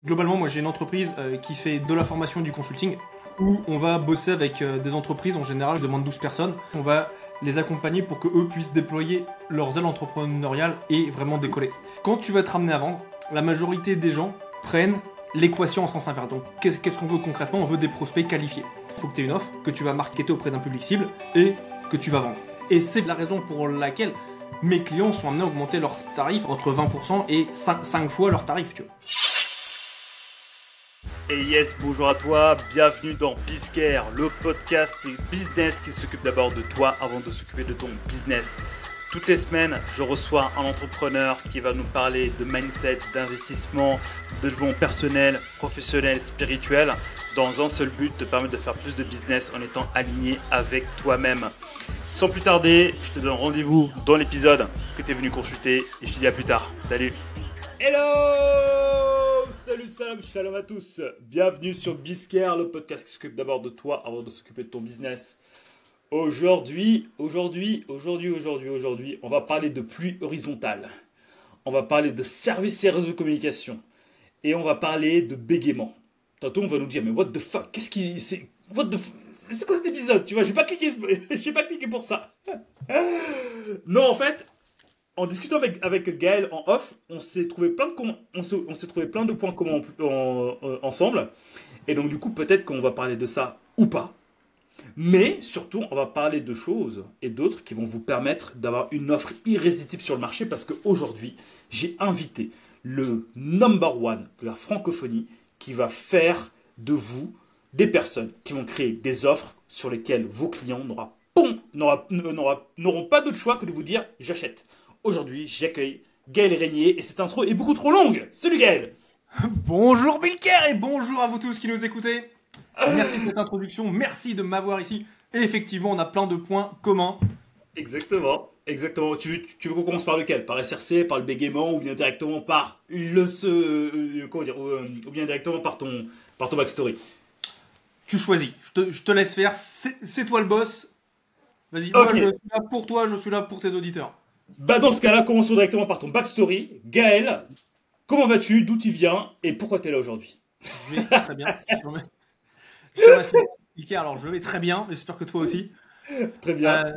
Globalement, moi j'ai une entreprise qui fait de la formation et du consulting où on va bosser avec des entreprises en général de moins de 12 personnes. On va les accompagner pour qu'eux puissent déployer leurs ailes entrepreneuriales et vraiment décoller. Quand tu vas te ramener à vendre, la majorité des gens prennent l'équation en sens inverse. Donc qu'est-ce qu'on veut concrètement? On veut des prospects qualifiés. Il faut que tu aies une offre, que tu vas marketer auprès d'un public cible et que tu vas vendre. Et c'est la raison pour laquelle mes clients sont amenés à augmenter leurs tarifs entre 20% et 5 fois leurs tarifs, tu vois. Et yes, bonjour à toi, bienvenue dans Bizcare, le podcast business qui s'occupe d'abord de toi avant de s'occuper de ton business. Toutes les semaines, je reçois un entrepreneur qui va nous parler de mindset, d'investissement, de développement personnel, professionnel, spirituel, dans un seul but, te permettre de faire plus de business en étant aligné avec toi-même. Sans plus tarder, je te donne rendez-vous dans l'épisode que tu es venu consulter et je te dis à plus tard. Salut! Hello! Salut, salam, shalom à tous. Bienvenue sur Bizcare, le podcast qui s'occupe d'abord de toi avant de s'occuper de ton business. Aujourd'hui, on va parler de pluie horizontale. On va parler de services et réseaux de communication. Et on va parler de bégaiement. Tantôt, on va nous dire, mais what the fuck? C'est quoi cet épisode? Tu vois, j'ai pas cliqué pour ça. Non, en fait, en discutant avec Gaël en off, on s'est trouvé plein de points communs ensemble. Et donc, du coup, peut-être qu'on va parler de ça ou pas. Mais surtout, on va parler de choses et d'autres qui vont vous permettre d'avoir une offre irrésistible sur le marché parce qu'aujourd'hui, j'ai invité le number one de la francophonie qui va faire de vous des personnes qui vont créer des offres sur lesquelles vos clients n'auront pas d'autre choix que de vous dire « j'achète ». Aujourd'hui, j'accueille Gaël Régnier et cette intro est beaucoup trop longue. Salut Gaël. Bonjour Bilker et bonjour à vous tous qui nous écoutez. Merci de cette introduction, merci de m'avoir ici. Et effectivement, on a plein de points communs. Exactement. Tu veux qu'on commence par lequel? Par SRC, par le bégaiement ou bien directement par ou bien directement par ton backstory? Tu choisis, je te laisse faire, c'est toi le boss. Vas-y, Ok. moi je suis là pour toi, je suis là pour tes auditeurs. Bah dans ce cas-là, commençons directement par ton backstory. Gaël, comment vas-tu? D'où tu viens? Et pourquoi tu es là aujourd'hui? Je vais très bien. Je te remercie, Bilker. Alors je vais très bien, j'espère que toi aussi. Très bien.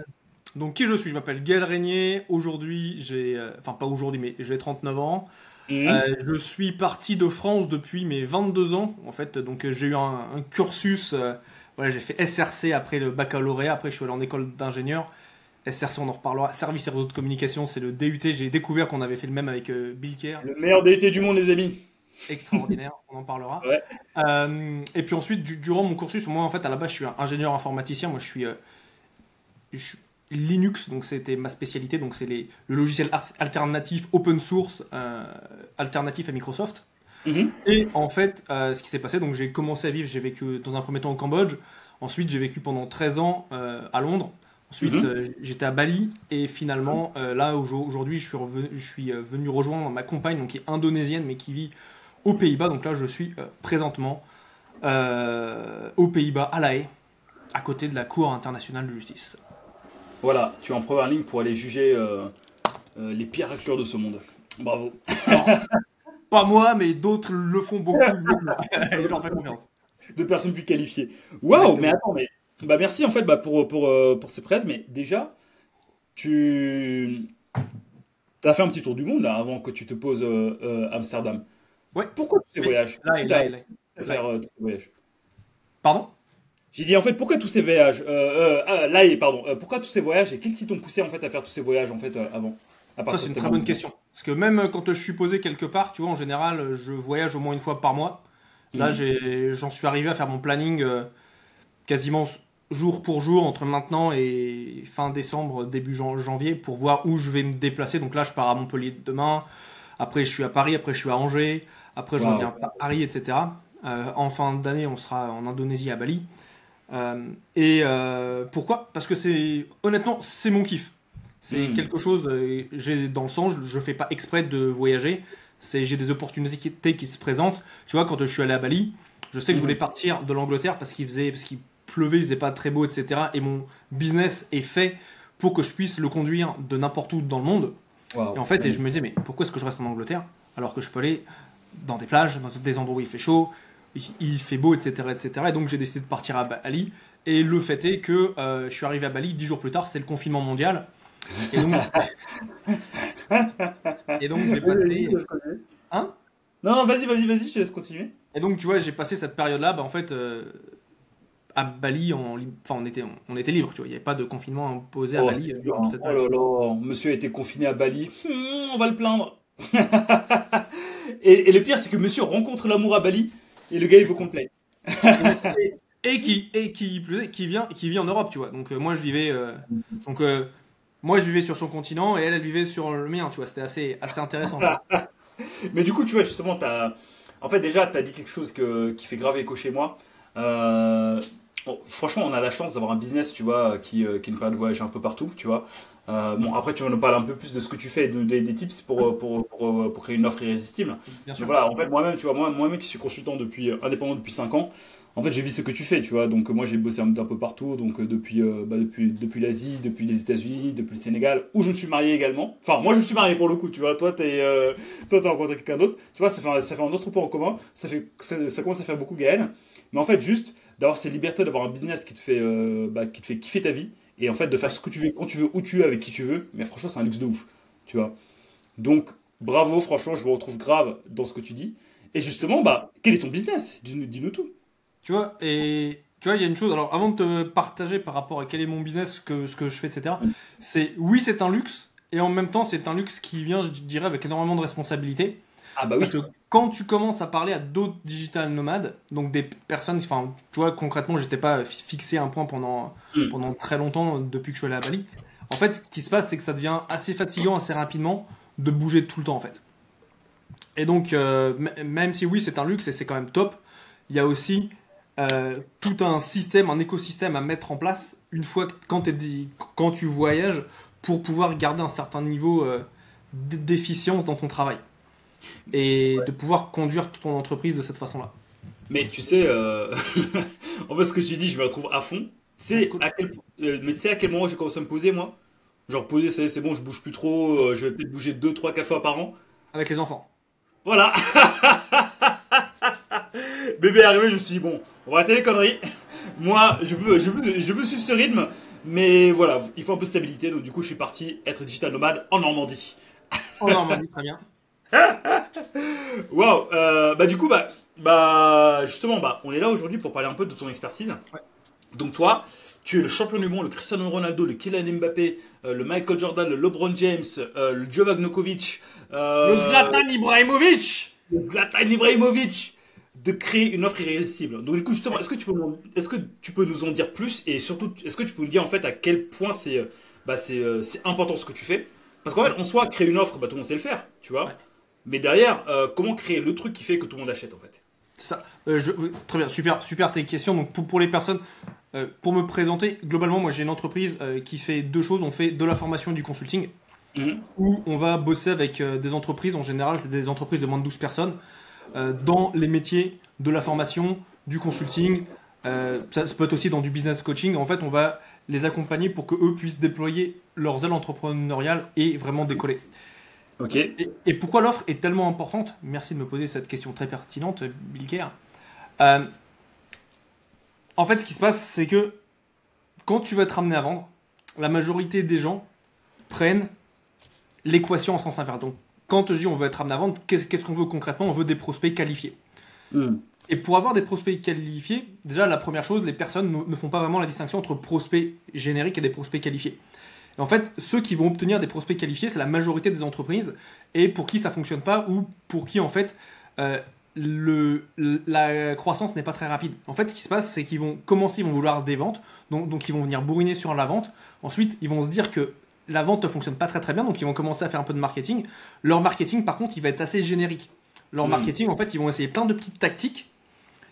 Donc qui je suis? Je m'appelle Gaël Régnier. Aujourd'hui, enfin pas aujourd'hui, mais j'ai 39 ans. Je suis parti de France depuis mes 22 ans. En fait, donc j'ai eu un cursus. Voilà, j'ai fait SRC après le baccalauréat. Après, je suis allé en école d'ingénieur. SRC, on en reparlera. Service et réseau de communication, c'est le DUT. J'ai découvert qu'on avait fait le même avec Bilker. Le meilleur DUT du monde, les amis. Extraordinaire, on en parlera. Ouais. Et puis ensuite, durant mon cursus, moi en fait à la base, je suis un ingénieur informaticien. Moi, je suis Linux, donc c'était ma spécialité. Donc c'est le logiciel alternatif open source alternatif à Microsoft. Et en fait, ce qui s'est passé, donc j'ai commencé à vivre, j'ai vécu dans un premier temps au Cambodge. Ensuite, j'ai vécu pendant 13 ans à Londres. Ensuite, j'étais à Bali. Et finalement, là, aujourd'hui, je suis venu rejoindre ma compagne, donc, qui est indonésienne, mais qui vit aux Pays-Bas. Donc là, je suis présentement aux Pays-Bas, à La Haye, à côté de la Cour internationale de justice. Voilà, tu es en première ligne pour aller juger les pires raclures de ce monde. Bravo. Alors, pas moi, mais d'autres le font beaucoup mieux que moi. Et je leur fais confiance. De personnes plus qualifiées. Waouh, mais attends, bah merci en fait pour ces presse, mais déjà, tu as fait un petit tour du monde là avant que tu te poses à Amsterdam. Ouais. Pourquoi tous ces voyages? Là, Qu'est-ce qui là, t'a là. fait faire tous ces voyages? Pardon? J'ai dit en fait pourquoi tous ces voyages pourquoi tous ces voyages et qu'est-ce qui t'ont poussé en fait à faire tous ces voyages en fait avant? Ça, c'est une très bonne question. Parce que même quand je suis posé quelque part, tu vois, en général, je voyage au moins une fois par mois. Là, j'en suis arrivé à faire mon planning quasiment jour pour jour entre maintenant et fin décembre, début janvier, pour voir où je vais me déplacer. Donc là, je pars à Montpellier demain. Après, je suis à Paris. Après, je suis à Angers. Après, je reviens à Paris, etc. En fin d'année, on sera en Indonésie, à Bali. Pourquoi? Parce que honnêtement, c'est mon kiff. C'est quelque chose, j'ai dans le sens, je fais pas exprès de voyager. J'ai des opportunités qui se présentent. Tu vois, quand je suis allé à Bali, je sais que je voulais partir de l'Angleterre parce qu'il pleuvait, il faisait pas très beau, etc. Et mon business est fait pour que je puisse le conduire de n'importe où dans le monde. Wow. Et en fait, je me disais, mais pourquoi est-ce que je reste en Angleterre alors que je peux aller dans des plages, dans des endroits où il fait chaud, il fait beau, etc., etc. Et donc j'ai décidé de partir à Bali. Et le fait est que je suis arrivé à Bali 10 jours plus tard, c'était le confinement mondial. Et donc, et donc j'ai passé... Hein? Non, non, vas-y, je te laisse continuer. Et donc tu vois, j'ai passé cette période-là, bah, en fait, à Bali, enfin, on était libre, tu vois. Il n'y avait pas de confinement imposé à Oh, Bali c'était dur, durant hein. cette Oh là période. là, monsieur a été confiné à Bali. On va le plaindre. Et le pire, c'est que monsieur rencontre l'amour à Bali et le gars, il veut qu'on le plaigne. Qui vit en Europe, tu vois. Donc donc euh, moi je vivais sur son continent et elle vivait sur le mien, tu vois. C'était assez intéressant, tu vois. Mais du coup, tu vois, justement, en fait, déjà, t'as dit quelque chose qui fait grave écho chez moi. Euh, Bon, franchement, on a la chance d'avoir un business, tu vois, qui nous permet de voyager un peu partout, tu vois. Bon, après, tu vas nous parler un peu plus de ce que tu fais et des tips pour créer une offre irrésistible. Bien Mais sûr. voilà, en fait, moi-même, tu vois, moi-même qui suis consultant indépendant depuis 5 ans, en fait, j'ai vu ce que tu fais, tu vois. Donc, moi, j'ai bossé un peu partout, donc depuis l'Asie, depuis les États-Unis, depuis le Sénégal, où je me suis marié également. Enfin, moi, je me suis marié pour le coup, tu vois. Toi, t'as rencontré quelqu'un d'autre. Tu vois, ça fait un autre point en commun. Ça commence à faire beaucoup, Gaël. Mais en fait, juste d'avoir ces libertés, d'avoir un business qui te fait kiffer ta vie, et en fait, de faire Ouais. ce que tu veux, quand tu veux, où tu veux, avec qui tu veux. Mais franchement, c'est un luxe de ouf, tu vois. Donc, bravo, franchement, je me retrouve grave dans ce que tu dis. Et justement, quel est ton business? Dis-nous tout. Tu vois, et tu vois, il y a une chose. Alors, avant de te partager par rapport à quel est mon business, ce que je fais, etc., c'est oui, c'est un luxe, et en même temps, c'est un luxe qui vient, je dirais, avec énormément de responsabilités. Ah bah Parce que oui. quand tu commences à parler à d'autres digital nomades, donc des personnes, enfin, tu vois, concrètement, j'étais pas fixé à un point Hmm. pendant très longtemps depuis que je suis allé à Bali. En fait, ce qui se passe, c'est que ça devient assez fatigant assez rapidement de bouger tout le temps, en fait. Et donc, même si oui, c'est un luxe et c'est quand même top, il y a aussi tout un système, un écosystème à mettre en place une fois quand tu voyages pour pouvoir garder un certain niveau d'efficience dans ton travail et de pouvoir conduire ton entreprise de cette façon-là. Mais tu sais, en fait, ce que tu dis, je me retrouve à fond. Tu sais Écoute, mais tu sais à quel moment j'ai commencé à me poser, moi? Genre, poser, c'est bon, je bouge plus trop, je vais peut-être bouger 2, 3, 4 fois par an. avec les enfants. Voilà! Bébé est arrivé, je me suis dit, bon, on va arrêter les conneries. Moi, je veux suivre ce rythme, mais voilà, il faut un peu de stabilité, donc du coup, je suis parti être digital nomade en Normandie. En Normandie, très bien. Waouh! Du coup, justement, on est là aujourd'hui pour parler un peu de ton expertise. Ouais. Donc, toi, tu es le champion du monde, le Cristiano Ronaldo, le Kylian Mbappé, le Michael Jordan, le LeBron James, le Novak Djokovic, Le euh, Zlatan Ibrahimovic. le Zlatan Ibrahimovic, de créer une offre irrésistible. Donc, du coup, justement, est-ce que tu peux nous en dire plus et surtout, est-ce que tu peux nous dire en fait à quel point c'est important ce que tu fais? Parce qu'en fait, en soi, créer une offre, tout le monde sait le faire, tu vois. Ouais. Mais derrière, comment créer le truc qui fait que tout le monde achète en fait? C'est ça. Oui, très bien, super tes questions. Donc pour les personnes, pour me présenter, globalement, moi j'ai une entreprise qui fait deux choses. On fait de la formation et du consulting, Mhm. où on va bosser avec des entreprises, en général c'est des entreprises de moins de 12 personnes, dans les métiers de la formation, du consulting, ça peut être aussi dans du business coaching. En fait, on va les accompagner pour que eux puissent déployer leurs ailes entrepreneuriales et vraiment décoller. Ok. Et pourquoi l'offre est tellement importante? Merci de me poser cette question très pertinente, Bill Kerr. Euh, En fait, ce qui se passe, c'est que quand tu vas être amené à vendre, la majorité des gens prennent l'équation en sens inverse. Donc, quand je dis on veut être amené à vendre, qu'est-ce qu'on veut concrètement? On veut des prospects qualifiés. Mhm. Et pour avoir des prospects qualifiés, déjà, la première chose, les personnes ne font pas vraiment la distinction entre prospects génériques et des prospects qualifiés. Et en fait, ceux qui vont obtenir des prospects qualifiés, c'est la majorité des entreprises, et pour qui ça fonctionne pas, ou pour qui, en fait, euh, la croissance n'est pas très rapide. En fait, ce qui se passe, c'est qu'ils vont commencer, ils vont vouloir des ventes, donc ils vont venir bourriner sur la vente. Ensuite, ils vont se dire que la vente ne fonctionne pas très très bien, donc ils vont commencer à faire un peu de marketing. Leur marketing, par contre, il va être assez générique. Leur Mhm. marketing, en fait, ils vont essayer plein de petites tactiques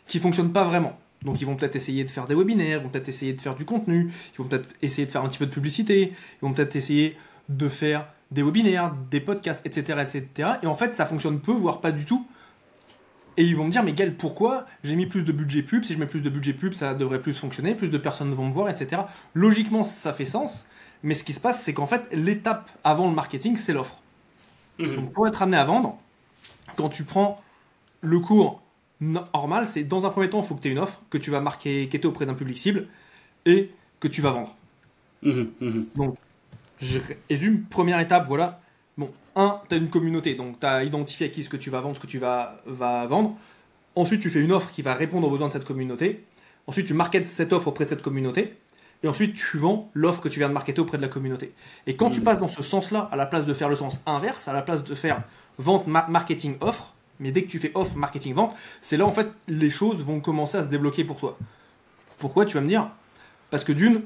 qui fonctionnent pas vraiment. Donc ils vont peut-être essayer de faire des webinaires, ils vont peut-être essayer de faire du contenu, ils vont peut-être essayer de faire un petit peu de publicité, ils vont peut-être essayer de faire des webinaires, des podcasts, etc., etc. Et en fait, ça fonctionne peu, voire pas du tout. Et ils vont me dire, mais Gaël, pourquoi j'ai mis plus de budget pub? Si je mets plus de budget pub, ça devrait plus fonctionner, plus de personnes vont me voir, etc. Logiquement, ça fait sens. Mais ce qui se passe, c'est qu'en fait, l'étape avant le marketing, c'est l'offre. Mhm. Donc pour être amené à vendre, quand tu prends le cours normal, c'est dans un premier temps, il faut que tu aies une offre que tu vas marketer auprès d'un public cible et que tu vas vendre. Donc, je résume, première étape, voilà. Bon, tu as une communauté, donc tu as identifié à qui ce que tu vas vendre, ce que tu vas vendre. Ensuite, tu fais une offre qui va répondre aux besoins de cette communauté. Ensuite, tu marketes cette offre auprès de cette communauté. Et ensuite, tu vends l'offre que tu viens de marketer auprès de la communauté. Et quand tu passes dans ce sens-là, à la place de faire le sens inverse, à la place de faire vente, marketing, offre, mais dès que tu fais offre, marketing, vente, c'est là en fait les choses vont commencer à se débloquer pour toi. Pourquoi, tu vas me dire? Parce que d'une,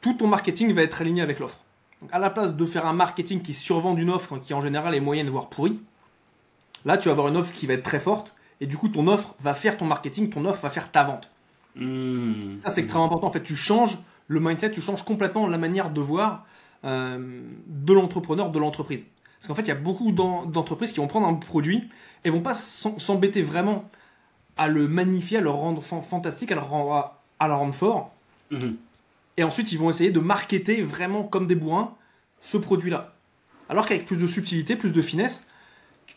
tout ton marketing va être aligné avec l'offre. Donc, à la place de faire un marketing qui survend d'une offre qui en général est moyenne voire pourrie, là tu vas avoir une offre qui va être très forte et du coup ton offre va faire ton marketing, ton offre va faire ta vente. Ça c'est extrêmement important. En fait, tu changes le mindset, tu changes complètement la manière de voir de l'entrepreneur, de l'entreprise. Parce qu'en fait, il y a beaucoup d'entreprises qui vont prendre un produit et vont pas s'embêter vraiment à le magnifier, à le rendre fantastique, à le rendre fort. Et ensuite, ils vont essayer de marketer vraiment comme des bourrins ce produit-là. Alors qu'avec plus de subtilité, plus de finesse,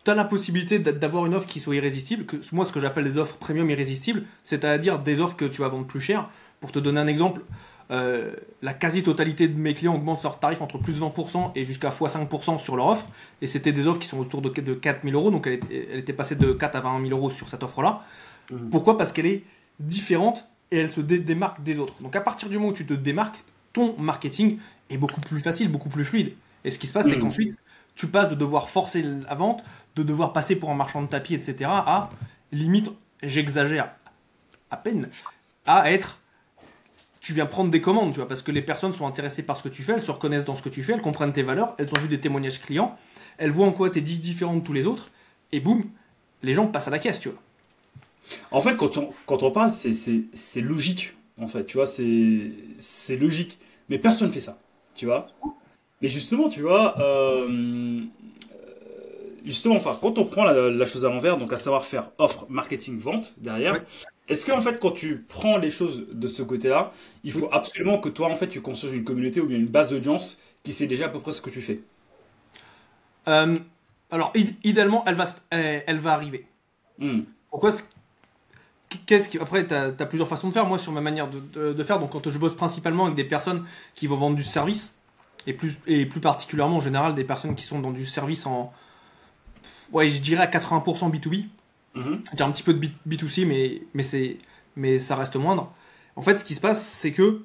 tu as la possibilité d'avoir une offre qui soit irrésistible. Moi, ce que j'appelle des offres premium irrésistibles, c'est-à-dire des offres que tu vas vendre plus cher. Pour te donner un exemple, la quasi-totalité de mes clients augmentent leurs tarifs entre plus de 20% et jusqu'à x5% sur leur offre. Et c'était des offres qui sont autour de 4 000 euros. Donc elle était passée de 4 à 20 000 euros sur cette offre-là. Pourquoi? Parce qu'elle est différente et elle se démarque des autres. Donc à partir du moment où tu te démarques, ton marketing est beaucoup plus facile, beaucoup plus fluide. Et ce qui se passe, c'est qu'ensuite, tu passes de devoir forcer la vente, de devoir passer pour un marchand de tapis, etc., à, limite, j'exagère à peine, à être... Tu viens prendre des commandes, tu vois, parce que les personnes sont intéressées par ce que tu fais, elles se reconnaissent dans ce que tu fais, elles comprennent tes valeurs, elles ont vu des témoignages clients, elles voient en quoi tu es différent de tous les autres, et boum, les gens passent à la caisse, tu vois. En fait, quand on parle, c'est logique, en fait, tu vois, c'est logique. Mais personne ne fait ça, tu vois. Mais justement, tu vois, justement, enfin, quand on prend la chose à l'envers, donc à savoir faire offre, marketing, vente derrière, Ouais. est-ce que en fait, quand tu prends les choses de ce côté-là, il faut absolument que toi, en fait, tu construises une communauté ou bien une base d'audience qui sait déjà à peu près ce que tu fais? Alors, idéalement, elle va arriver. Hmm. Pourquoi? Après, tu as plusieurs façons de faire. Moi, sur ma manière de faire, donc quand je bosse principalement avec des personnes qui vont vendre du service, et plus particulièrement en général des personnes qui sont dans du service ouais, je dirais à 80% B2B. Mhm. Il y a un petit peu de B2C, mais ça reste moindre. En fait, ce qui se passe, c'est que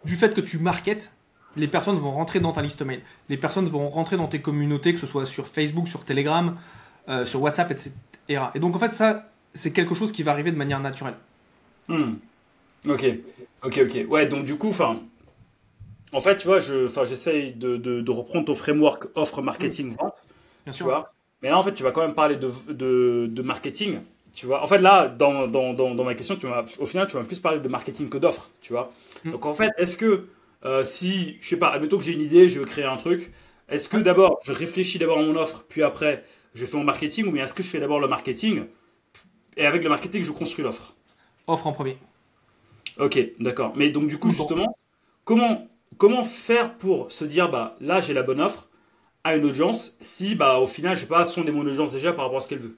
du fait que tu marketes, les personnes vont rentrer dans ta liste mail. Les personnes vont rentrer dans tes communautés, que ce soit sur Facebook, sur Telegram, sur WhatsApp, etc. Et donc, en fait, ça, c'est quelque chose qui va arriver de manière naturelle. Hmm. Ok, ok. Ouais, donc du coup, enfin, en fait, tu vois, j'essaye de reprendre ton framework offre, marketing, vente, Bien tu sûr. vois. Mais là, en fait, tu vas quand même parler de marketing, tu vois. En fait, là, dans ma question, au final, tu vas plus parler de marketing que d'offre, tu vois. Mm. Donc, en fait, est-ce que si, je sais pas, admettons que j'ai une idée, je veux créer un truc, est-ce que d'abord, je réfléchis d'abord à mon offre, puis après, je fais mon marketing, ou bien est-ce que je fais d'abord le marketing, et avec le marketing, je construis l'offre? Offre en premier. Ok, d'accord. Mais donc, du Tout coup, le temps. justement, comment faire pour se dire, bah, là, j'ai la bonne offre à une audience, si, bah, au final, je sais pas, sondé mon audience déjà par rapport à ce qu'elle veut?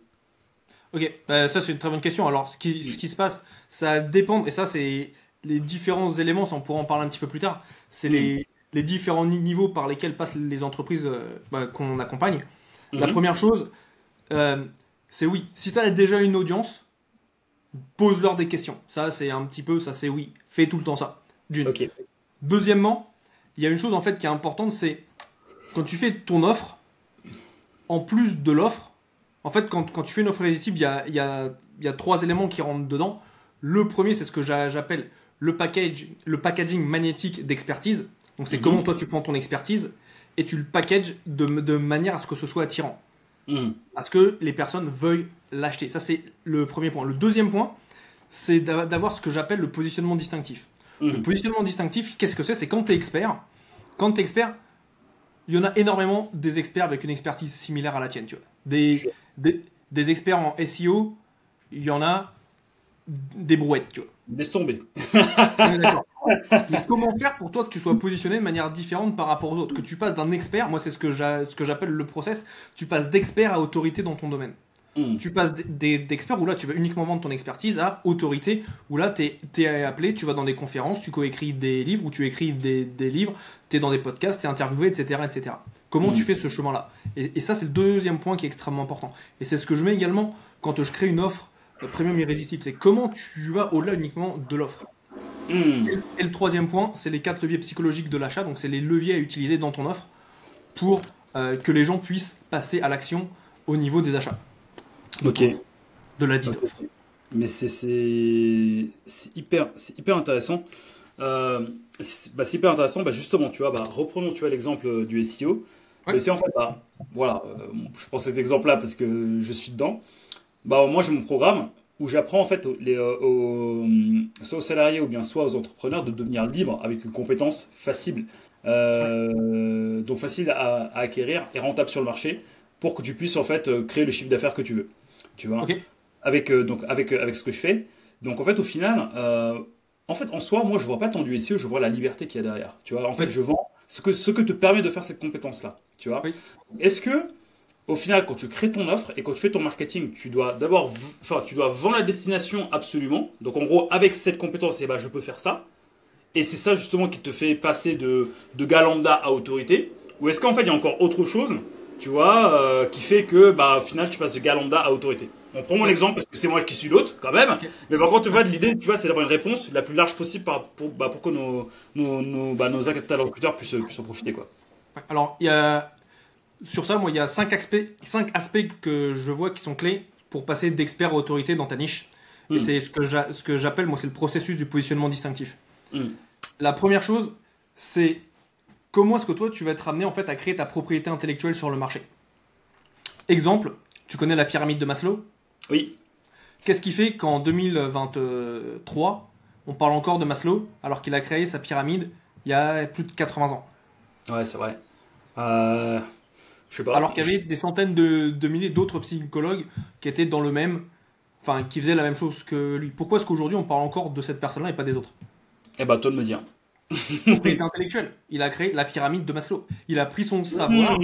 Ok, ça c'est une très bonne question. Alors, ce qui se passe, ça dépend, et ça c'est les différents éléments, ça on pourra en parler un petit peu plus tard, c'est Mhm. les différents niveaux par lesquels passent les entreprises qu'on accompagne. La Mhm. première chose, c'est oui, si tu as déjà une audience, pose-leur des questions. Ça c'est un petit peu, ça c'est oui, fais tout le temps ça, d'une. Ok. Deuxièmement, il y a une chose en fait qui est importante, c'est quand tu fais ton offre, en plus de l'offre, en fait, quand tu fais une offre irrésistible, il y a trois éléments qui rentrent dedans. Le premier, c'est ce que j'appelle le packaging magnétique d'expertise. Donc, c'est comment Mhm. toi tu prends ton expertise et tu le packages de manière à ce que ce soit attirant, Mhm. à ce que les personnes veuillent l'acheter. Ça, c'est le premier point. Le deuxième point, c'est d'avoir ce que j'appelle le positionnement distinctif. Le Mhm. positionnement distinctif, qu'est-ce que c'est? C'est quand tu es expert. Quand tu es expert, il y en a énormément des experts avec une expertise similaire à la tienne. Tu vois. Des experts en SEO, il y en a des brouettes. Tu vois. Laisse tomber. On est d'accord. Mais comment faire pour toi que tu sois positionné de manière différente par rapport aux autres? Que tu passes d'un expert, moi c'est ce que j'appelle le process, tu passes d'expert à autorité dans ton domaine. Tu passes d'expert où là tu vas uniquement vendre ton expertise à autorité où là t'es appelé, tu vas dans des conférences, tu coécris des livres ou tu écris des livres, t'es dans des podcasts, t'es interviewé, etc. etc. Comment tu fais ce chemin-là et ça c'est le deuxième point qui est extrêmement important. Et c'est ce que je mets également quand je crée une offre premium irrésistible. C'est comment tu vas au-delà uniquement de l'offre. Et le troisième point, c'est les 4 leviers psychologiques de l'achat. Donc c'est les leviers à utiliser dans ton offre pour que les gens puissent passer à l'action au niveau des achats. Ok. De la dite offre. Mais c'est hyper intéressant. C'est hyper intéressant. Justement, tu vois, reprenons tu vois, l'exemple du SEO. Ouais. Le SEO, en fait, voilà, je prends cet exemple-là parce que je suis dedans. Moi, j'ai mon programme où j'apprends en fait soit aux salariés ou bien soit aux entrepreneurs de devenir libres avec une compétence facile. Donc facile à acquérir et rentable sur le marché pour que tu puisses en fait créer le chiffre d'affaires que tu veux. Tu vois, Ok. avec ce que je fais. Donc en fait au final, en soi, moi je vois pas tant du SEO, je vois la liberté qu'il y a derrière. Tu vois, en fait Oui. je vends ce que te permet de faire cette compétence-là. Tu vois, Oui. est-ce que au final, quand tu crées ton offre et quand tu fais ton marketing, tu dois tu dois vendre la destination absolument. Donc en gros, avec cette compétence, je peux faire ça. Et c'est ça justement qui te fait passer de gars lambda à autorité. Ou est-ce qu'en fait il y a encore autre chose, tu vois, qui fait que au final tu passes de gars lambda à autorité. On prend mon exemple parce que c'est moi qui suis l'autre quand même. Ok. Mais par contre, l'idée, tu vois, c'est d'avoir une réponse la plus large possible pour que nos interlocuteurs puissent en profiter, quoi. Alors, sur ça, moi, il y a 5 aspects que je vois qui sont clés pour passer d'expert à autorité dans ta niche. Et c'est ce que j'appelle, moi, c'est le processus du positionnement distinctif. La première chose, c'est comment est-ce que toi, tu vas être amené en fait à créer ta propriété intellectuelle sur le marché. Exemple, tu connais la pyramide de Maslow ? Oui. Qu'est-ce qui fait qu'en 2023, on parle encore de Maslow alors qu'il a créé sa pyramide il y a plus de 80 ans ? Ouais, c'est vrai. Je sais pas. Alors qu'il y avait des centaines de milliers d'autres psychologues qui étaient dans le même, enfin, qui faisaient la même chose que lui. Pourquoi est-ce qu'aujourd'hui on parle encore de cette personne-là et pas des autres ? Toi de me dire. Propriété intellectuelle. Il a créé la pyramide de Maslow. Il a pris son savoir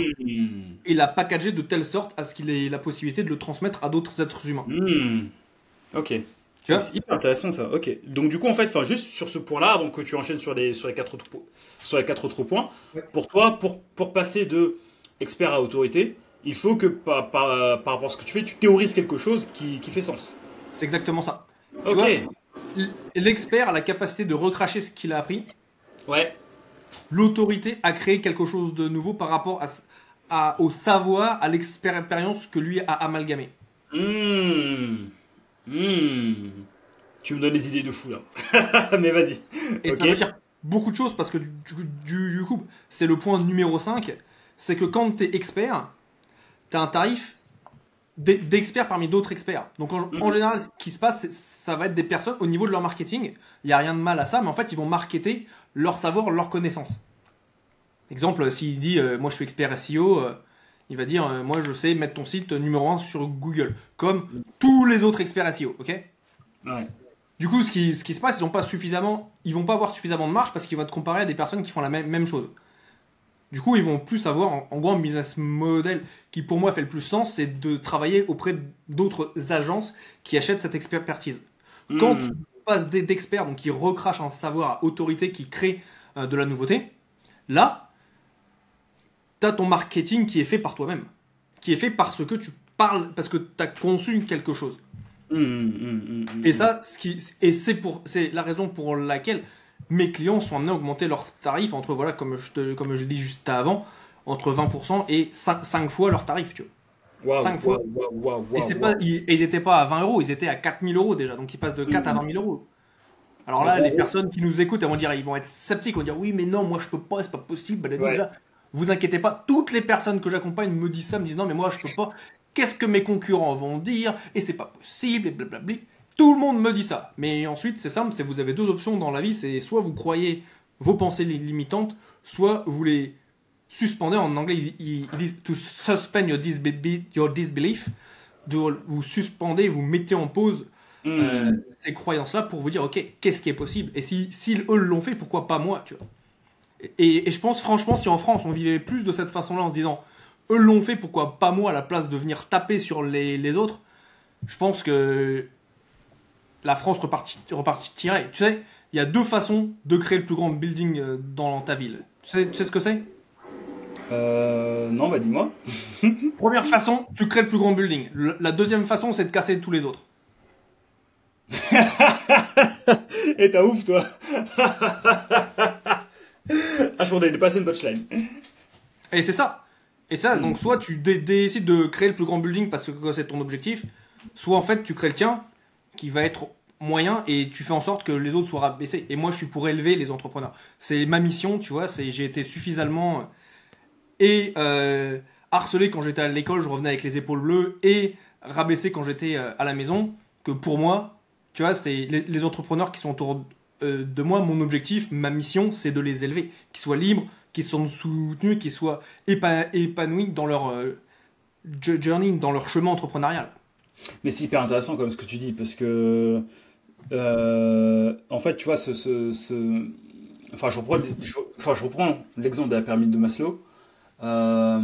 et l'a packagé de telle sorte à ce qu'il ait la possibilité de le transmettre à d'autres êtres humains. Ok. Tu vois ? C'est hyper intéressant ça. Ok. Donc du coup en fait, juste sur ce point-là, avant que tu enchaînes sur les 4 autres points, Ouais. pour toi, pour passer de expert à autorité, il faut que par rapport à ce que tu fais, tu théorises quelque chose qui fait sens. C'est exactement ça. Tu Ok. vois, l'expert a la capacité de recracher ce qu'il a appris. Ouais. L'autorité a créé quelque chose de nouveau par rapport au savoir, à l'expérience que lui a amalgamé. Tu me donnes des idées de fou là. Mais vas-y. Et Ok. ça veut dire beaucoup de choses parce que du coup, c'est le point numéro 5, c'est que quand tu es expert, tu as un tarif d'experts parmi d'autres experts. Donc en général, ce qui se passe, ça va être des personnes au niveau de leur marketing, il n'y a rien de mal à ça, mais en fait, ils vont marketer leur savoir, leur connaissance. Exemple, s'il dit moi je suis expert SEO, il va dire moi je sais mettre ton site numéro 1 sur Google, comme tous les autres experts SEO, ok ? Ouais. Du coup, ce qui se passe, ils vont pas avoir suffisamment de marge parce qu'ils vont te comparer à des personnes qui font la même chose. Du coup, ils vont plus avoir, en gros, un business model qui, pour moi, fait le plus sens, c'est de travailler auprès d'autres agences qui achètent cette expertise. Quand tu passes d'experts, donc qui recrachent un savoir à autorité, qui crée de la nouveauté, là, tu as ton marketing qui est fait par toi-même. Qui est fait parce que tu parles, parce que tu as conçu quelque chose. Et ça, c'est la raison pour laquelle mes clients sont amenés à augmenter leurs tarifs entre, voilà, comme je dis juste avant, entre 20% et 5 fois leurs tarifs, tu vois. 5 fois. Et ils n'étaient pas à 20 euros, ils étaient à 4000 euros déjà, donc ils passent de 4 à 20 000 euros. Alors là, les personnes qui nous écoutent, ils vont être sceptiques, ils vont dire oui, mais non, moi je peux pas, c'est pas possible. Vous inquiétez pas, toutes les personnes que j'accompagne me disent ça, me disent non, mais moi je peux pas. Qu'est-ce que mes concurrents vont dire ? Et c'est pas possible, et blablabla. Tout le monde me dit ça. Mais ensuite, c'est simple, vous avez deux options dans la vie, c'est soit vous croyez vos pensées limitantes, soit vous les suspendez. En anglais, ils disent to suspend your disbelief. Vous suspendez, vous mettez en pause ces croyances-là pour vous dire, ok, qu'est-ce qui est possible ? Et si eux l'ont fait, pourquoi pas moi, tu vois ? Et je pense franchement, si en France, on vivait plus de cette façon-là en se disant, eux l'ont fait, pourquoi pas moi à la place de venir taper sur les autres. Je pense que la France repartirait. Tu sais, il y a deux façons de créer le plus grand building dans ta ville. Tu sais ce que c'est? Non, bah dis-moi. Première façon, tu crées le plus grand building. La deuxième façon, c'est de casser tous les autres. Et t'as ouf, toi. Ah, je m'en ai passé une punchline. Et c'est ça. Et ça, donc soit tu décides de créer le plus grand building parce que c'est ton objectif, soit en fait tu crées le tien qui va être moyen et tu fais en sorte que les autres soient rabaissés. Et moi, je suis pour élever les entrepreneurs. C'est ma mission, tu vois. J'ai été suffisamment harcelé quand j'étais à l'école, je revenais avec les épaules bleues, et rabaissé quand j'étais à la maison, que pour moi, tu vois, c'est les entrepreneurs qui sont autour de moi, mon objectif, ma mission, c'est de les élever, qu'ils soient libres, qu'ils soient soutenus, qu'ils soient épanouis dans leur journey, dans leur chemin entrepreneurial. Mais c'est hyper intéressant comme ce que tu dis, parce que en fait, tu vois, enfin, je reprends l'exemple de la pyramide de Maslow. Euh,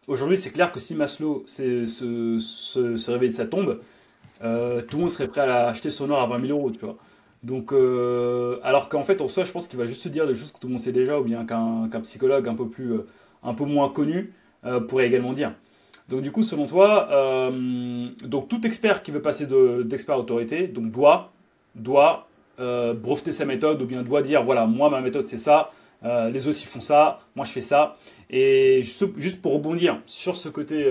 Aujourd'hui, c'est clair que si Maslow se réveille de sa tombe, tout le monde serait prêt à acheter son or à 20 000 euros, tu vois. Donc, alors qu'en fait, en soi, je pense qu'il va juste se dire des choses que tout le monde sait déjà, ou bien qu'un psychologue un peu moins connu pourrait également dire. Donc, du coup, selon toi, donc tout expert qui veut passer d'expert à autorité, donc doit breveter sa méthode, ou bien doit dire, voilà, moi, ma méthode, c'est ça, les autres, ils font ça, moi, je fais ça. Et juste pour rebondir sur ce côté,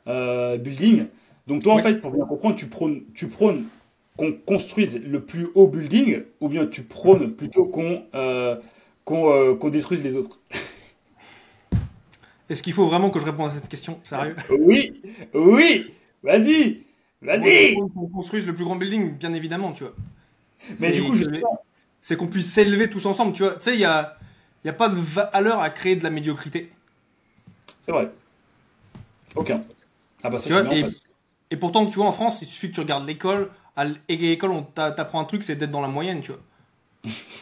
building, donc toi, en Oui. fait, pour bien comprendre, tu prônes qu'on construise le plus haut building, ou bien tu prônes plutôt qu'on détruise les autres? Est-ce qu'il faut vraiment que je réponde à cette question? Sérieux? Oui, oui, vas-y, Moi, je vas-y. propose qu'on construise le plus grand building, bien évidemment, tu vois. Mais du C'est coup, justement, c'est qu'on puisse s'élever tous ensemble, tu vois. Tu sais, il y a pas de valeur à créer de la médiocrité. c'est vrai, aucun. Ah bah ça, Tu je suis vois, bien en fait. et pourtant, tu vois, en France, il suffit que tu regardes l'école. À l'école, on t'apprend un truc, c'est d'être dans la moyenne, tu vois.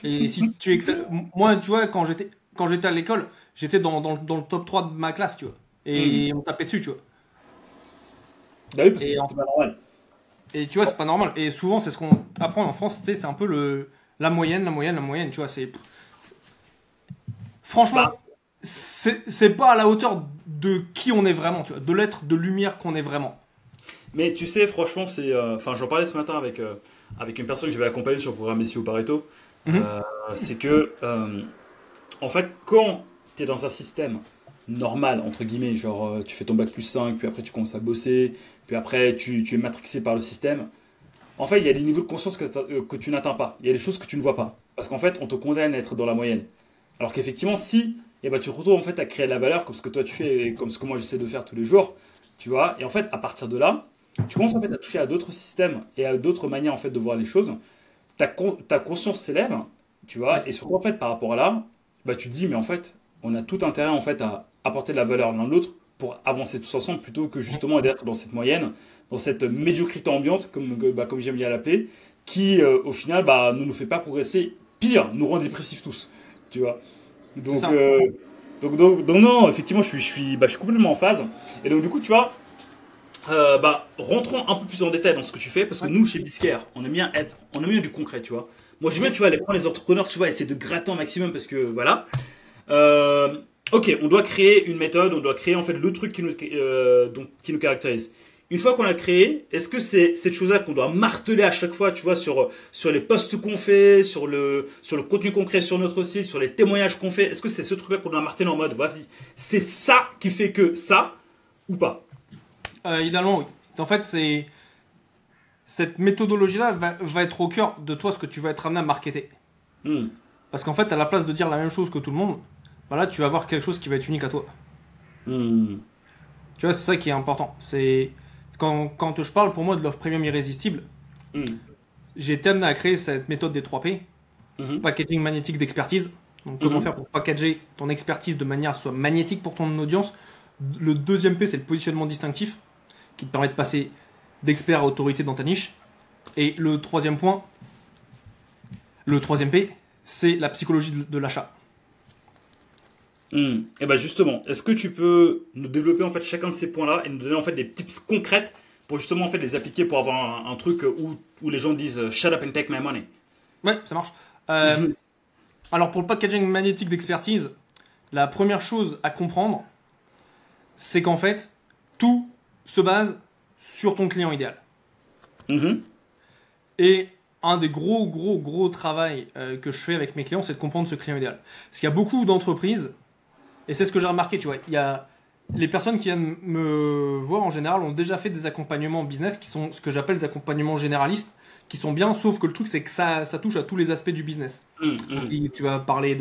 Et si tu excelles. Moi, tu vois, quand j'étais à l'école, j'étais dans le top 3 de ma classe, tu vois. Hmm. Et on tapait dessus, tu vois. Bah oui, parce que Et, c'est pas normal. et tu vois, c'est pas normal. Et souvent, c'est ce qu'on apprend en France, tu sais, c'est un peu la moyenne, la moyenne, tu vois. Bah, Franchement, c'est pas à la hauteur de qui on est vraiment, tu vois. De l'être de lumière qu'on est vraiment. mais tu sais, franchement, enfin, j'en parlais ce matin avec une personne que j'avais accompagnée sur le programme SEO Pareto. Mhm. Euh, c'est que, en fait, quand tu es dans un système normal, entre guillemets, genre tu fais ton bac plus 5, puis après tu commences à bosser, puis après tu es matrixé par le système, en fait, il y a des niveaux de conscience que tu n'atteins pas. Il y a des choses que tu ne vois pas. Parce qu'en fait, on te condamne à être dans la moyenne. Alors qu'effectivement, si tu te retrouves en fait à créer de la valeur comme ce que toi tu fais et comme ce que moi j'essaie de faire tous les jours, tu vois, et en fait, à partir de là, tu commences en fait à toucher à d'autres systèmes et à d'autres manières en fait de voir les choses. Ta conscience s'élève, tu Ouais. vois, et surtout en fait par rapport à là, bah, tu te dis, mais en fait, on a tout intérêt en fait à apporter de la valeur l'un de l'autre pour avancer tous ensemble plutôt que justement d'être dans cette moyenne, dans cette médiocrité ambiante, comme j'aime bien l'appeler, qui au final bah, ne nous fait pas progresser, pire, nous rend dépressifs tous, tu vois. C'est Donc, ça. non, effectivement, je suis complètement en phase. Et donc, du coup, tu vois, bah, rentrons un peu plus en détail dans ce que tu fais, parce que Ouais. nous, chez Biscare, on aime bien du concret, tu vois. Moi, j'aime bien, tu vois, aller prendre les entrepreneurs, tu vois, essayer de gratter un maximum, parce que, voilà. Euh, ok, on doit créer une méthode, on doit créer, en fait, le truc qui nous caractérise. Une fois qu'on l'a créé, est-ce que c'est cette chose-là qu'on doit marteler à chaque fois, tu vois, sur les posts qu'on fait, sur le contenu qu'on crée sur notre site, sur les témoignages qu'on fait, est-ce que c'est ce truc-là qu'on doit marteler en mode, vas-y, c'est ça qui fait que ça, ou pas? Idéalement, oui. En fait, cette méthodologie-là va être au cœur de toi, ce que tu vas être amené à marketer. Hmm. Parce qu'en fait, à la place de dire la même chose que tout le monde, bah là, tu vas avoir quelque chose qui va être unique à toi. Hmm. Tu vois, c'est ça qui est important. C'est quand je parle pour moi de l'offre premium irrésistible, Hmm. j'ai été amené à créer cette méthode des 3 P, Mhm. packaging magnétique d'expertise. Donc, comment Mhm. faire pour packager ton expertise de manière à ce soit magnétique pour ton audience. Le deuxième P, c'est le positionnement distinctif, qui te permet de passer d'expert à autorité dans ta niche. Et le troisième P, c'est la psychologie de l'achat. Et bah justement, est-ce que tu peux nous développer en fait chacun de ces points-là et nous donner en fait des tips concrètes pour justement en fait les appliquer pour avoir un truc où les gens disent shut up and take my money. Ouais, ça marche. Alors pour le packaging magnétique d'expertise, la première chose à comprendre, c'est qu'en fait, tout se base sur ton client idéal. Et un des gros travail que je fais avec mes clients, c'est de comprendre ce client idéal. Parce qu'il y a beaucoup d'entreprises, et c'est ce que j'ai remarqué, tu vois, il y a les personnes qui viennent me voir en général ont déjà fait des accompagnements business qui sont ce que j'appelle des accompagnements généralistes, qui sont bien, sauf que le truc c'est que ça touche à tous les aspects du business. Donc, tu vas parler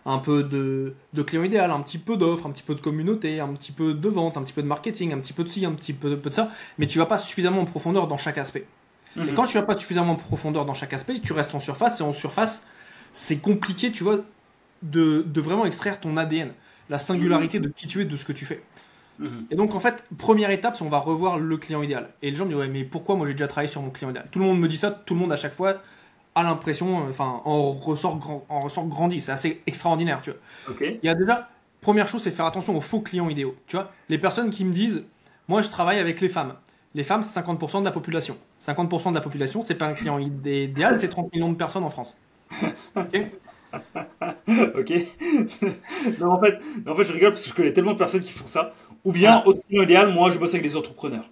un peu de client idéal, un petit peu d'offres, un petit peu de communauté, un petit peu de vente, un petit peu de marketing, un petit peu de ci, un petit peu de ça, mais tu vas pas suffisamment en profondeur dans chaque aspect. Et quand tu vas pas suffisamment en profondeur dans chaque aspect, tu restes en surface, et en surface, c'est compliqué, tu vois, de vraiment extraire ton ADN, la singularité de qui tu es, de ce que tu fais. Et donc, en fait, première étape, c'est on va revoir le client idéal. Et les gens me disent, ouais, mais pourquoi moi j'ai déjà travaillé sur mon client idéal? Tout le monde me dit ça, tout le monde à chaque fois a l'impression, enfin, en ressort grandi. C'est assez extraordinaire, tu vois. Il y a déjà, première chose, c'est faire attention aux faux clients idéaux. Tu vois, les personnes qui me disent, moi je travaille avec les femmes. Les femmes, c'est 50% de la population. 50% de la population, c'est pas un client idéal, c'est 30 millions de personnes en France. Ok. Ok. non, en fait, je rigole parce que je connais tellement de personnes qui font ça. Ou bien, autre client idéal, moi, je bosse avec des entrepreneurs.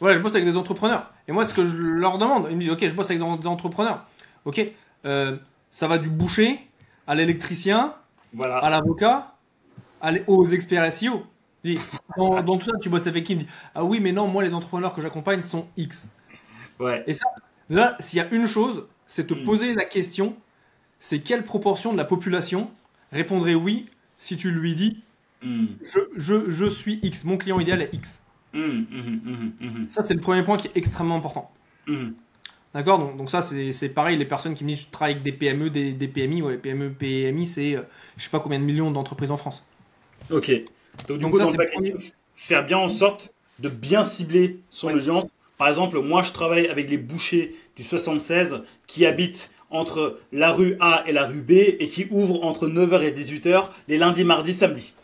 Ouais, je bosse avec des entrepreneurs. Et moi, ce que je leur demande, ils me disent, ok, je bosse avec des entrepreneurs. Ok, ça va du boucher à l'électricien, Voilà. à l'avocat, aux experts SEO. Je dis, dans tout ça, tu bosses avec qui? Il me dit, ah oui, mais non, moi, les entrepreneurs que j'accompagne sont X. Ouais. Et ça, là, s'il y a une chose, c'est te poser la question, c'est quelle proportion de la population répondrait oui si tu lui dis, je suis X, mon client idéal est X. Ça, c'est le premier point qui est extrêmement important. D'accord, donc ça, c'est pareil, les personnes qui me disent, je travaille avec des PME, des PMI, ouais, PME, PMI, c'est je sais pas combien de millions d'entreprises en France. Ok. Donc, du coup, ça, dans le paquet, faire bien en sorte de bien cibler son audience. Par exemple, moi, je travaille avec les bouchers du 76 qui habitent entre la rue A et la rue B et qui ouvrent entre 9h et 18h les lundis, mardis, samedis.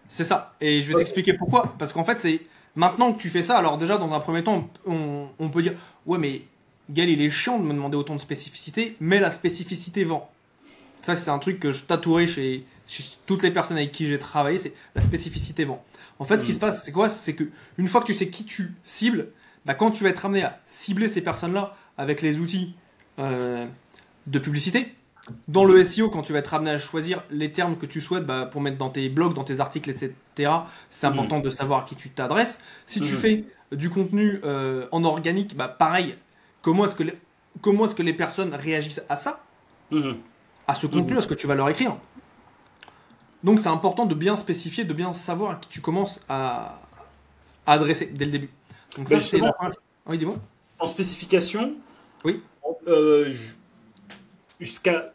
C'est ça. Et je vais t'expliquer pourquoi. Parce qu'en fait, c'est maintenant que tu fais ça, alors déjà, dans un premier temps, on peut dire, ouais, mais Gaël, il est chiant de me demander autant de spécificité, mais la spécificité vend. Ça, c'est un truc que je tatouerai chez toutes les personnes avec qui j'ai travaillé, c'est la spécificité vend. En fait, ce qui se passe, c'est quoi? C'est que une fois que tu sais qui tu cibles, bah, quand tu vas être amené à cibler ces personnes-là avec les outils de publicité, dans le SEO, quand tu vas être amené à choisir les termes que tu souhaites pour mettre dans tes blogs, dans tes articles, etc., c'est important de savoir à qui tu t'adresses. Si tu fais du contenu en organique, pareil, comment est-ce que les personnes réagissent à ça, à ce contenu, à ce que tu vas leur écrire. Donc c'est important de bien spécifier, de bien savoir à qui tu commences à adresser dès le début. Donc ça, c'est la première... Oui, dis-moi. En spécification, oui. Jusqu'à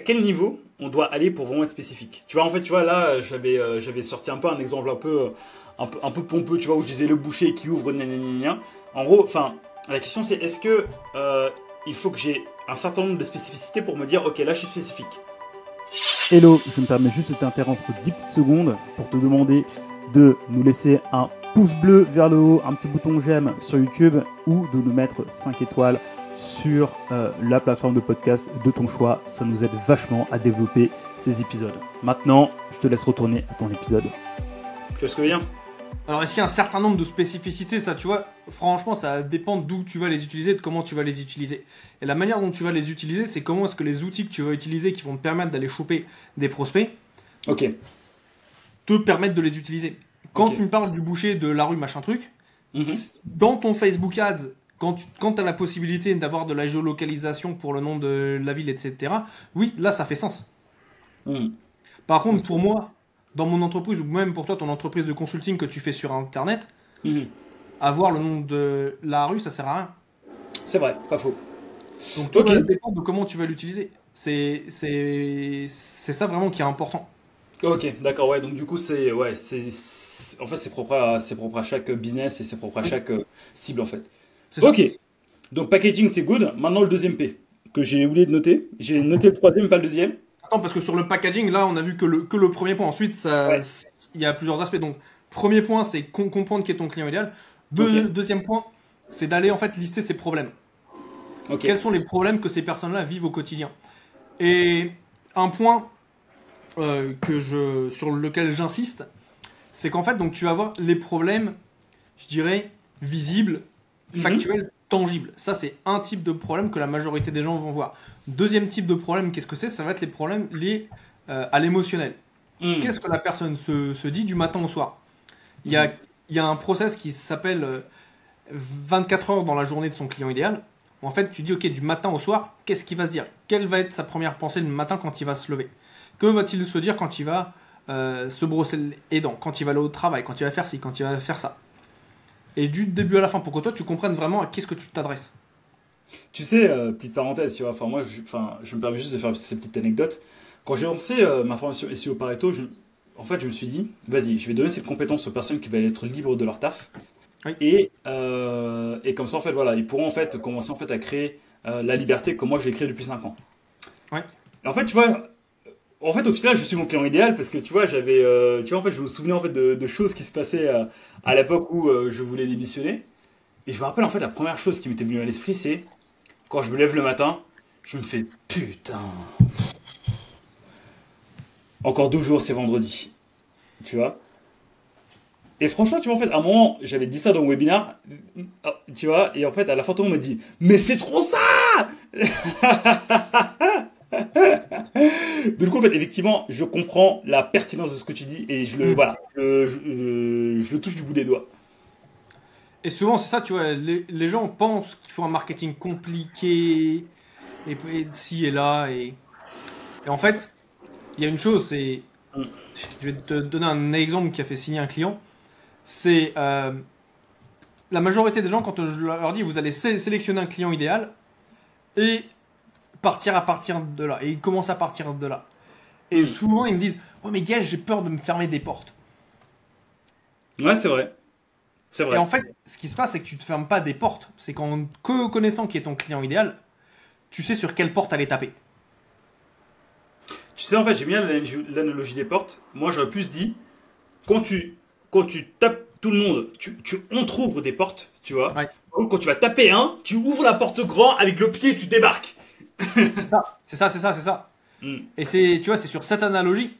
quel niveau on doit aller pour vraiment être spécifique? Tu vois, là, j'avais sorti un peu un exemple un peu pompeux, tu vois, où je disais le boucher qui ouvre, En gros, enfin, la question c'est est-ce que il faut que j'ai un certain nombre de spécificités pour me dire, ok, là, je suis spécifique. Hello, je me permets juste de t'interrompre 10 petites secondes pour te demander de nous laisser un pouce bleu vers le haut, un petit bouton j'aime sur YouTube ou de nous mettre 5 étoiles sur la plateforme de podcast de ton choix. Ça nous aide vachement à développer ces épisodes. Maintenant, je te laisse retourner à ton épisode. Tu vois ce que je veux dire? Alors, est-ce qu'il y a un certain nombre de spécificités? Ça, tu vois, franchement, ça dépend d'où tu vas les utiliser, de comment tu vas les utiliser. Et la manière dont tu vas les utiliser, c'est comment est-ce que les outils que tu vas utiliser qui vont te permettre d'aller choper des prospects te permettent de les utiliser. Quand tu me parles du boucher de la rue machin truc, dans ton Facebook Ads, quand tu as la possibilité d'avoir de la géolocalisation pour le nom de la ville, etc., oui, là, ça fait sens. Par contre, pour moi, dans mon entreprise, ou même pour toi, ton entreprise de consulting que tu fais sur Internet, avoir le nom de la rue, ça sert à rien. C'est vrai, pas faux. Donc, tout va dépendre de comment tu vas l'utiliser. C'est ça vraiment qui est important. Ok, d'accord, ouais, donc du coup, en fait, c'est propre à chaque business et c'est propre à chaque cible, en fait. Ok, donc packaging, c'est good. Maintenant, le deuxième P, que j'ai oublié de noter. J'ai noté le troisième, pas le deuxième. Non, parce que sur le packaging, là, on a vu que le premier point. Ensuite, Ouais. il y a plusieurs aspects. Donc, premier point, c'est comprendre qui est ton client idéal. Deuxième point, c'est d'aller en fait lister ses problèmes. Ok. Quels sont les problèmes que ces personnes-là vivent au quotidien. Et un point sur lequel j'insiste, c'est qu'en fait, donc, tu vas voir les problèmes, je dirais, visibles, factuels, tangibles. Ça, c'est un type de problème que la majorité des gens vont voir. Deuxième type de problème, qu'est-ce que c'est? Ça va être les problèmes liés à l'émotionnel. Qu'est-ce que la personne se dit du matin au soir? Il y a un process qui s'appelle 24 heures dans la journée de son client idéal. En fait, tu dis, ok, du matin au soir, qu'est-ce qu'il va se dire? Quelle va être sa première pensée le matin quand il va se lever? Que va-t-il se dire quand il va se brosser les dents, quand il va aller au travail, quand il va faire ci, quand il va faire ça? Et du début à la fin, pour que toi, tu comprennes vraiment à qu'est-ce que tu t'adresses. Tu sais, petite parenthèse, tu vois, enfin moi, je me permets juste de faire ces petites anecdotes. Quand j'ai lancé ma formation SEO Pareto, en fait, je me suis dit, vas-y, je vais donner cette compétence aux personnes qui veulent être libres de leur taf. Oui. Et comme ça, en fait, voilà, ils pourront en fait commencer en fait à créer la liberté comme moi je l'ai créée depuis 5 ans. Ouais. Et en fait, tu vois, en fait, au final, je suis mon client idéal parce que tu vois, tu vois, en fait, je me souvenais en fait de choses qui se passaient à l'époque où je voulais démissionner. Et je me rappelle en fait la première chose qui m'était venue à l'esprit, c'est quand je me lève le matin, je me fais putain. Encore 2 jours, c'est vendredi. Tu vois? Et franchement, tu vois, en fait, à un moment, j'avais dit ça dans le webinaire, tu vois, et en fait, à la fin, tout le monde me dit, mais c'est trop ça! Du coup, en fait, effectivement, je comprends la pertinence de ce que tu dis et voilà, je le touche du bout des doigts. Et souvent, c'est ça, tu vois, les gens pensent qu'il faut un marketing compliqué, et de ci et là, et en fait, il y a une chose, c'est, je vais te donner un exemple qui a fait signer un client, c'est la majorité des gens, quand je leur dis, vous allez sélectionner un client idéal, et partir à partir de là, et ils commencent à partir de là. Et souvent, ils me disent, ouais, mais gars, j'ai peur de me fermer des portes. Ouais, c'est vrai. C'est Et vrai. en fait, ce qui se passe, c'est que tu te fermes pas des portes. C'est qu'en connaissant qui est ton client idéal, tu sais sur quelle porte aller taper. Tu sais, en fait, j'aime bien l'analogie des portes. Moi, j'aurais plus dit, quand tu tapes tout le monde, tu entrouvres des portes, tu vois. Ouais. Par contre, quand tu vas taper un, tu ouvres la porte grand avec le pied, tu débarques. C'est ça. Hmm. Et c'est, tu vois, c'est sur cette analogie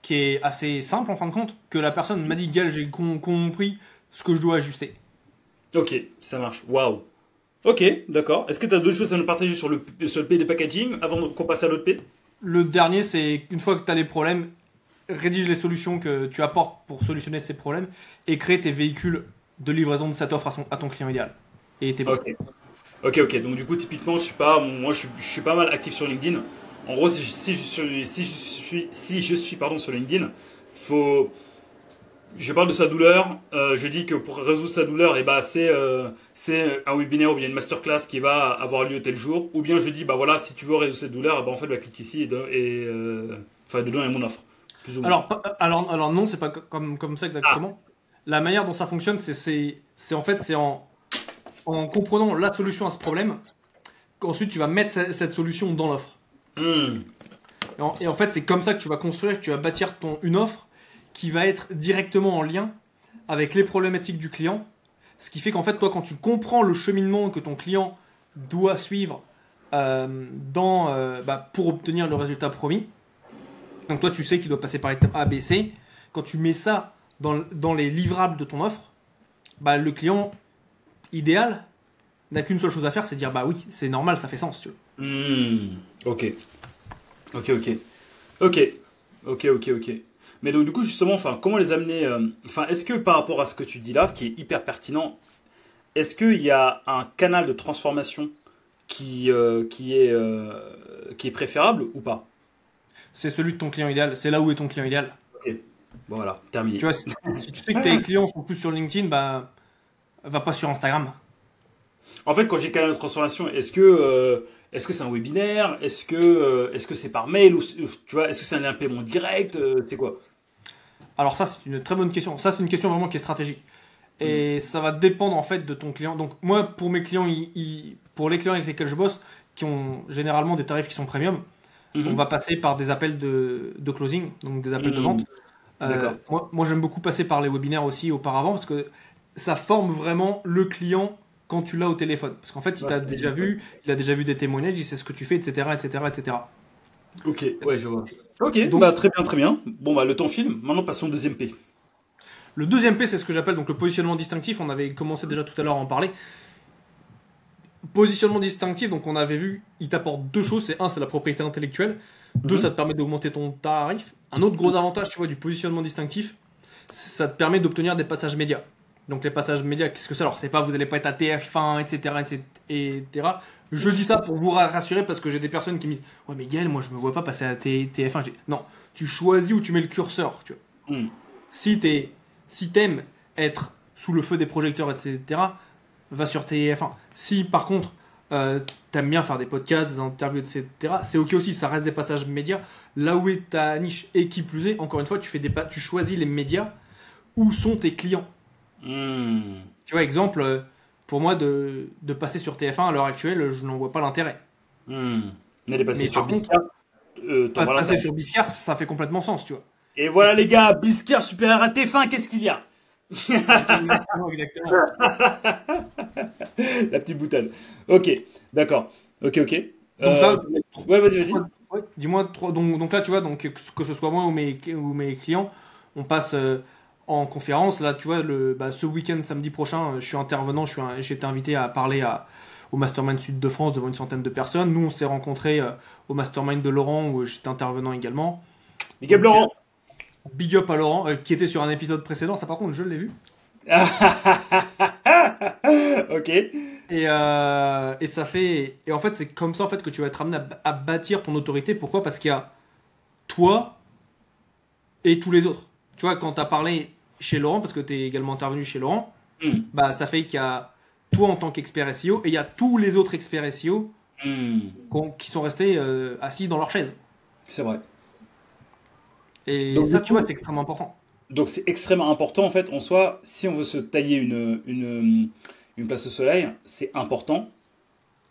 qui est assez simple en fin de compte que la personne m'a dit, Gal, j'ai compris ce que je dois ajuster. Ok, ça marche. Waouh. Ok, d'accord. Est-ce que tu as d'autres choses à nous partager sur le P des packaging avant qu'on passe à l'autre P? Le dernier, c'est une fois que tu as les problèmes, rédige les solutions que tu apportes pour solutionner ces problèmes et crée tes véhicules de livraison de cette offre à ton client idéal. Et t'es bon. Ok. Ok. Donc du coup, typiquement, je suis pas mal actif sur LinkedIn. En gros, si je suis pardon, sur LinkedIn, je parle de sa douleur. Je dis que pour résoudre sa douleur, c'est un webinaire ou bien une masterclass qui va avoir lieu tel jour. Ou bien je dis, bah voilà, si tu veux résoudre cette douleur, en fait, clique ici dedans est mon offre. Plus ou moins. Alors non, c'est pas comme ça exactement. La manière dont ça fonctionne, c'est en comprenant la solution à ce problème qu'ensuite tu vas mettre cette solution dans l'offre. Et en fait, c'est comme ça que tu vas construire, que tu vas bâtir une offre qui va être directement en lien avec les problématiques du client. Ce qui fait qu'en fait, toi, quand tu comprends le cheminement que ton client doit suivre pour obtenir le résultat promis, donc toi, tu sais qu'il doit passer par étape A, B, C. Quand tu mets ça dans les livrables de ton offre, le client idéal n'a qu'une seule chose à faire, c'est dire bah oui, c'est normal, ça fait sens, tu vois. Ok. Mais donc du coup justement, enfin, comment les amener est-ce que par rapport à ce que tu dis là, qui est hyper pertinent, est-ce qu'il y a un canal de transformation qui est préférable ou pas? C'est celui de ton client idéal, c'est là où est ton client idéal. Ok. Bon voilà, terminé. Tu vois, si tu sais que tes clients sont plus sur LinkedIn, va pas sur Instagram. En fait, quand j'ai canal de transformation, est-ce que c'est un webinaire? Est-ce que c'est par mail ou tu vois, est-ce que c'est un lien de paiement direct? C'est quoi? Alors ça, c'est une très bonne question. Ça, c'est une question vraiment qui est stratégique. Et ça va dépendre en fait de ton client. Donc moi, pour mes clients, pour les clients avec lesquels je bosse, qui ont généralement des tarifs qui sont premium, on va passer par des appels de closing, donc des appels de vente. Moi j'aime beaucoup passer par les webinaires aussi auparavant parce que ça forme vraiment le client quand tu l'as au téléphone. Parce qu'en fait, il a déjà vu des témoignages, il sait ce que tu fais, etc. etc. Ok, ouais, je vois. Ok, donc, très bien. Bon, bah, le temps file. Maintenant, passons au deuxième P. Le deuxième P, c'est ce que j'appelle donc le positionnement distinctif. On avait commencé déjà tout à l'heure à en parler. Positionnement distinctif, donc on avait vu, il t'apporte deux choses. C'est un, c'est la propriété intellectuelle. Deux, ça te permet d'augmenter ton tarif. Un autre gros avantage, tu vois, du positionnement distinctif, ça te permet d'obtenir des passages médias. Donc les passages médias, qu'est-ce que c'est? Alors c'est pas, vous allez pas être à TF1, etc. Je dis ça pour vous rassurer parce que j'ai des personnes qui me disent ouais mais Gaël, moi je me vois pas passer à TF1. Non, tu choisis où tu mets le curseur, tu vois. Si t'aimes être sous le feu des projecteurs, etc., va sur TF1. Si par contre t'aimes bien faire des podcasts, des interviews, etc., c'est ok aussi, ça reste des passages médias. Là où est ta niche, et qui plus est, encore une fois, tu choisis les médias où sont tes clients. Tu vois, exemple, pour moi, de passer sur TF1 à l'heure actuelle, je n'en vois pas l'intérêt. Mais passer sur Biscard, passer sur Biscard, ça fait complètement sens, tu vois. Et voilà les gars, Biscard supérieur à TF1, qu'est-ce qu'il y a? Exactement. La petite boutade. Ok, d'accord. Ok. Donc ça, ouais, vas-y. Ouais, dis-moi, donc là, tu vois, donc, que ce soit moi ou mes clients, on passe en conférence. Là, tu vois, ce week-end, samedi prochain, je suis intervenant, j'ai été invité à parler au Mastermind Sud de France devant une centaine de personnes. Nous, on s'est rencontrés au Mastermind de Laurent, où j'étais intervenant également. Big up Laurent. Big up à Laurent, qui était sur un épisode précédent. Ça, par contre, je l'ai vu. Ok. Et ça fait... Et en fait, c'est comme ça en fait, que tu vas être amené à bâtir ton autorité. Pourquoi? Parce qu'il y a toi et tous les autres. Tu vois, quand tu as parlé chez Laurent, parce que tu es également intervenu chez Laurent, bah, ça fait qu'il y a toi en tant qu'expert SEO et il y a tous les autres experts SEO qui sont restés assis dans leur chaise. C'est vrai. Et donc, ça, tu vois, c'est extrêmement important. Donc c'est extrêmement important en fait, en soi, si on veut se tailler une place au soleil, c'est important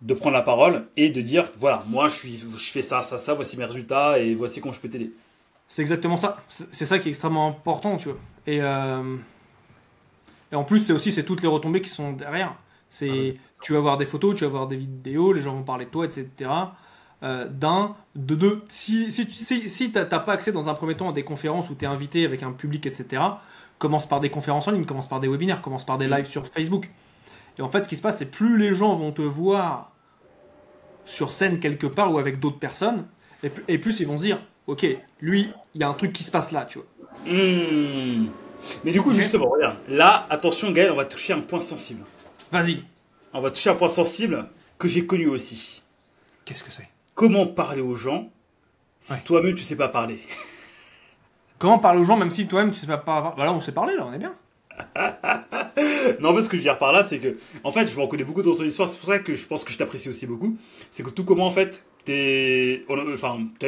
de prendre la parole et de dire, voilà, moi je fais ça, voici mes résultats et voici comment je peux t'aider. C'est exactement ça. C'est ça qui est extrêmement important, tu vois. Et en plus, c'est toutes les retombées qui sont derrière. Tu vas voir des photos, tu vas voir des vidéos, les gens vont parler de toi, etc. De deux. Si t'as pas accès dans un premier temps à des conférences où tu es invité avec un public, etc., commence par des conférences en ligne, commence par des webinaires, commence par des lives sur Facebook. Et en fait, ce qui se passe, c'est plus les gens vont te voir sur scène quelque part ou avec d'autres personnes, et plus ils vont se dire, ok, lui, il y a un truc qui se passe là, tu vois. Mais du coup, justement, regarde, là, attention Gaël, on va toucher un point sensible. Vas-y. On va toucher un point sensible que j'ai connu aussi. Qu'est-ce que c'est? Comment parler aux gens si toi-même tu sais pas parler? Comment parler aux gens même si toi-même tu sais pas parler? Voilà, on sait parler là, on est bien. Non, mais ce que je veux dire par là, c'est que, en fait, je me reconnais beaucoup dans ton histoire. C'est pour ça que je pense que je t'apprécie aussi beaucoup. C'est que tout comment, en fait, t'as eu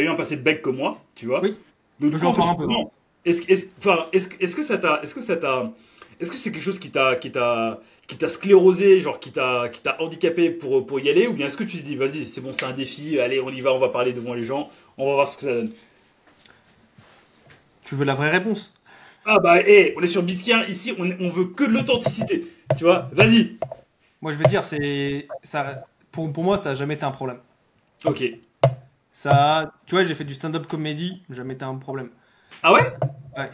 un passé de bec comme moi, tu vois. Oui. Donc, je vais en faire un peu. Est-ce que c'est quelque chose qui t'a sclérosé, genre qui t'a handicapé pour y aller, ou bien est-ce que tu te dis, vas-y, c'est bon, c'est un défi, allez, on y va, on va parler devant les gens, on va voir ce que ça donne. Tu veux la vraie réponse? Ah bah, on est sur Biscard, ici, on veut que de l'authenticité, tu vois, vas-y. Moi, je vais te dire, ça, pour moi, ça n'a jamais été un problème. Ok. Ça, tu vois, j'ai fait du stand-up comédie, jamais été un problème. Ah ouais? Ouais.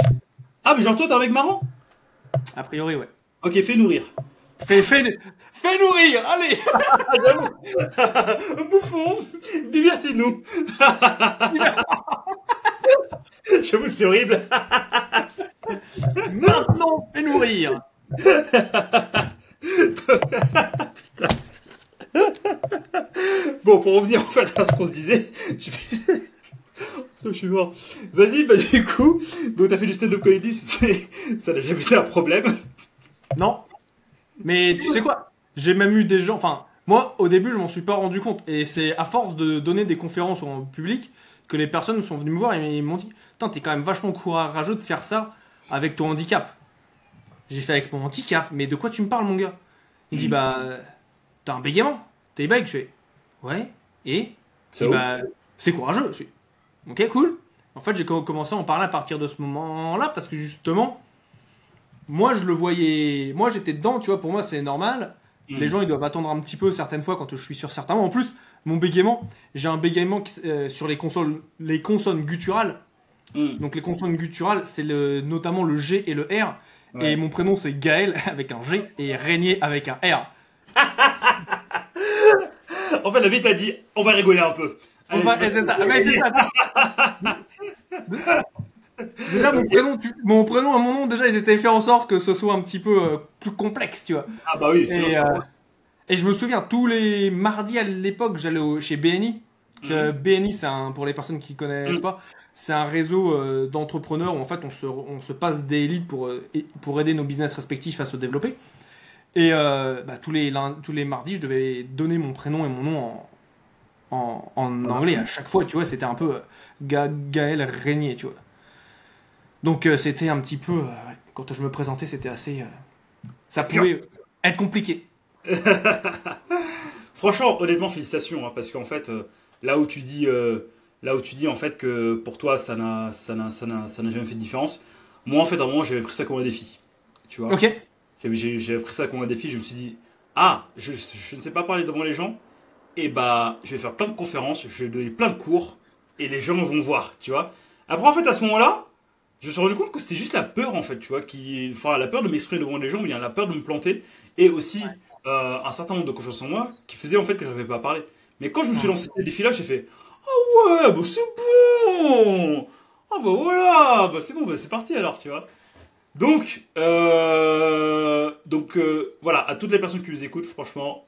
Ah, mais genre toi, t'es un mec marrant? A priori, ouais. Ok, fais nourrir. Fais nourrir, allez. Bouffon, divertez-nous. J'avoue, c'est horrible. Maintenant, fais nourrir. Putain. Bon, pour revenir en fait à ce qu'on se disait, je suis mort. Vas-y, bah du coup, donc t'as fait du stand-up comedy, ça n'a jamais été un problème. Non. Mais tu sais quoi? J'ai même eu des gens... Enfin, moi, au début, je m'en suis pas rendu compte. Et c'est à force de donner des conférences en public que les personnes sont venues me voir et m'ont dit « Putain, t'es quand même vachement courageux de faire ça avec ton handicap. » J'ai fait avec mon handicap. Mais de quoi tu me parles, mon gars? Il dit « T'as un bégaiement. T'es bègue. » Je fais « Ouais. Et ?» C'est bah, c'est courageux. Je suis, ok, cool. En fait, j'ai commencé à en parler à partir de ce moment-là parce que justement, moi, je le voyais. Moi, j'étais dedans, tu vois, pour moi, c'est normal. Les gens, ils doivent attendre un petit peu certaines fois quand je suis sur certains mots. En plus, mon bégaiement, j'ai un bégaiement sur les consonnes gutturales. Donc, les consonnes gutturales, c'est notamment le G et le R. Ouais. Et mon prénom, c'est Gaël avec un G et Régnier avec un R. En fait, la vie t'a dit, on va rigoler un peu. Allez, c'est ça. Mais c'est ça. Déjà, mon prénom et mon nom, déjà, ils étaient fait en sorte que ce soit un petit peu plus complexe, tu vois. Ah bah oui, c'est et je me souviens, tous les mardis à l'époque, j'allais chez BNI. BNI, c'est pour les personnes qui ne connaissent pas, c'est un réseau d'entrepreneurs où en fait on se passe des leads pour aider nos business respectifs à se développer. Et tous les mardis, je devais donner mon prénom et mon nom en anglais à chaque fois, tu vois. C'était un peu Gaël Régnier, tu vois. Donc c'était un petit peu, quand je me présentais, c'était assez... ça pouvait être compliqué. Franchement, honnêtement, félicitations, hein, parce qu'en fait, là où tu dis en fait que pour toi ça n'a jamais fait de différence. Moi, en fait, à un moment, j'avais pris ça comme un défi, tu vois. Ok. J'avais pris ça comme un défi. Je me suis dit, ah, je ne sais pas parler devant les gens, et bah, je vais faire plein de conférences, je vais donner plein de cours, et les gens vont voir, tu vois. Après, en fait, à ce moment-là, je me suis rendu compte que c'était juste la peur, en fait, tu vois, la peur de m'exprimer devant les gens, mais il y a la peur de me planter, et aussi un certain nombre de confiance en moi qui faisait en fait que je n'avais pas parlé. Mais quand je me suis lancé ces défis-là, j'ai fait, ah ouais, bah c'est bon, ah bah voilà, bah c'est bon, bah c'est parti alors, tu vois. Donc voilà, à toutes les personnes qui nous écoutent, franchement,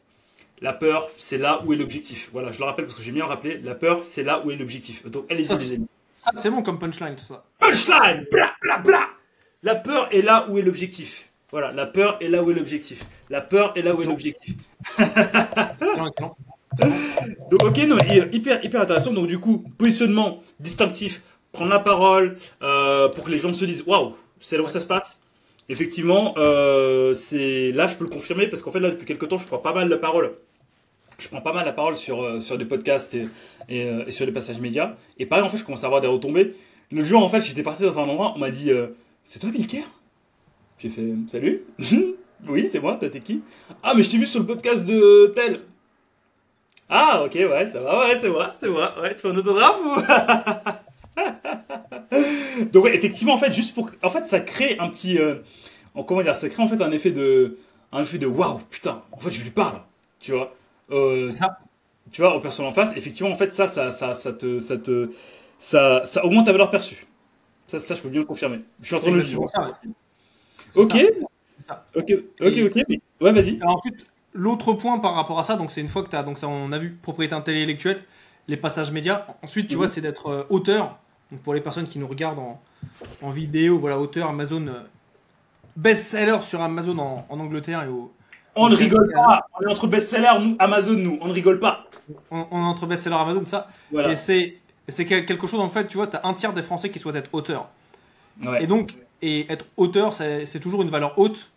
la peur, c'est là où est l'objectif. Voilà, je le rappelle parce que j'ai bien rappelé, la peur, c'est là où est l'objectif. Donc allez-y, les amis. Ça, c'est bon comme punchline, ça. Punchline, bla bla bla. La peur est là où est l'objectif. Voilà, la peur est là où est l'objectif. La peur est là où est l'objectif. Excellent. Donc ok, non, mais hyper intéressant. Donc du coup, positionnement distinctif, prendre la parole pour que les gens se disent waouh, c'est là où ça se passe. Effectivement, c'est là je peux le confirmer parce qu'en fait là depuis quelques temps je prends pas mal la parole. Je prends pas mal la parole sur des podcasts et sur des passages médias. Et pareil en fait je commence à avoir des retombées. Le jour en fait j'étais parti dans un endroit, on m'a dit c'est toi Bill Kerr? J'ai fait salut. Oui c'est moi, toi t'es qui? Ah mais je t'ai vu sur le podcast de tel. Ah ok ouais ça va, ouais c'est moi, ouais tu fais un autographe ou... Donc ouais, effectivement en fait juste pour en fait ça crée un petit comment dire, ça crée en fait un effet de waouh putain en fait je lui parle, tu vois. Ça. Tu vois, aux personnes en face, effectivement en fait ça augmente ta valeur perçue. Ça je peux bien le confirmer. Je suis en train de le dire. Ok. Ok, mais ouais, vas-y. Ensuite, l'autre point par rapport à ça, donc c'est une fois que donc ça, on a vu propriété intellectuelle, les passages médias. Ensuite, tu vois, c'est d'être auteur. Donc pour les personnes qui nous regardent en vidéo, voilà, auteur Amazon, best-seller sur Amazon en Angleterre et on ne rigole pas. On est entre best-seller, nous, Amazon, nous. On ne rigole pas. On est entre best-seller Amazon, ça. Voilà. Et c'est quelque chose, en fait, tu vois, tu as un tiers des Français qui souhaitent être auteurs. Ouais. Et donc, être auteur, c'est toujours une valeur haute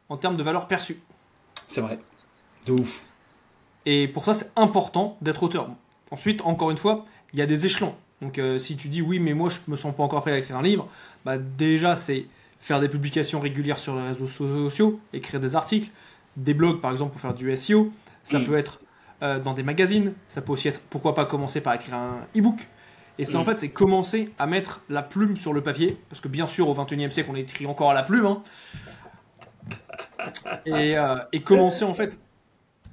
en termes de valeur perçue. C'est vrai. De ouf. Et pour ça, c'est important d'être auteur. Ensuite, encore une fois, il y a des échelons. Donc, si tu dis oui, mais moi, je me sens pas encore prêt à écrire un livre, bah, déjà, c'est faire des publications régulières sur les réseaux sociaux, écrire des articles, des blogs, par exemple, pour faire du SEO. Ça peut être dans des magazines. Ça peut aussi être, pourquoi pas, commencer par écrire un e-book. Et c'est en fait, c'est commencer à mettre la plume sur le papier. Parce que bien sûr, au 21e siècle, on écrit encore à la plume. Hein. Et commencer en fait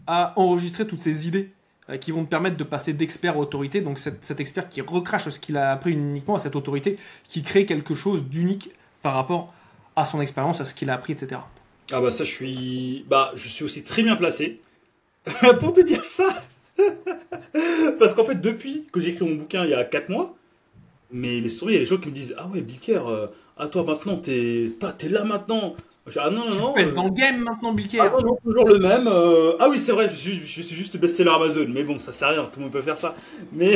à enregistrer toutes ces idées qui vont te permettre de passer d'expert à autorité. Donc cet expert qui recrache ce qu'il a appris uniquement à cette autorité, qui crée quelque chose d'unique par rapport à son expérience, à ce qu'il a appris, etc. Ah bah ça, je suis aussi très bien placé pour te dire ça. Parce qu'en fait, depuis que j'ai écrit mon bouquin il y a 4 mois, mais les stories, il y a des gens qui me disent ah ouais, Bill Kerr, à toi maintenant, t'es là maintenant. Ah non, tu pèses dans le game maintenant, Bill Kerr. Ah non, toujours le même. Ah oui, c'est vrai, je suis juste best-seller Amazon. Mais bon, ça sert à rien, tout le monde peut faire ça. Mais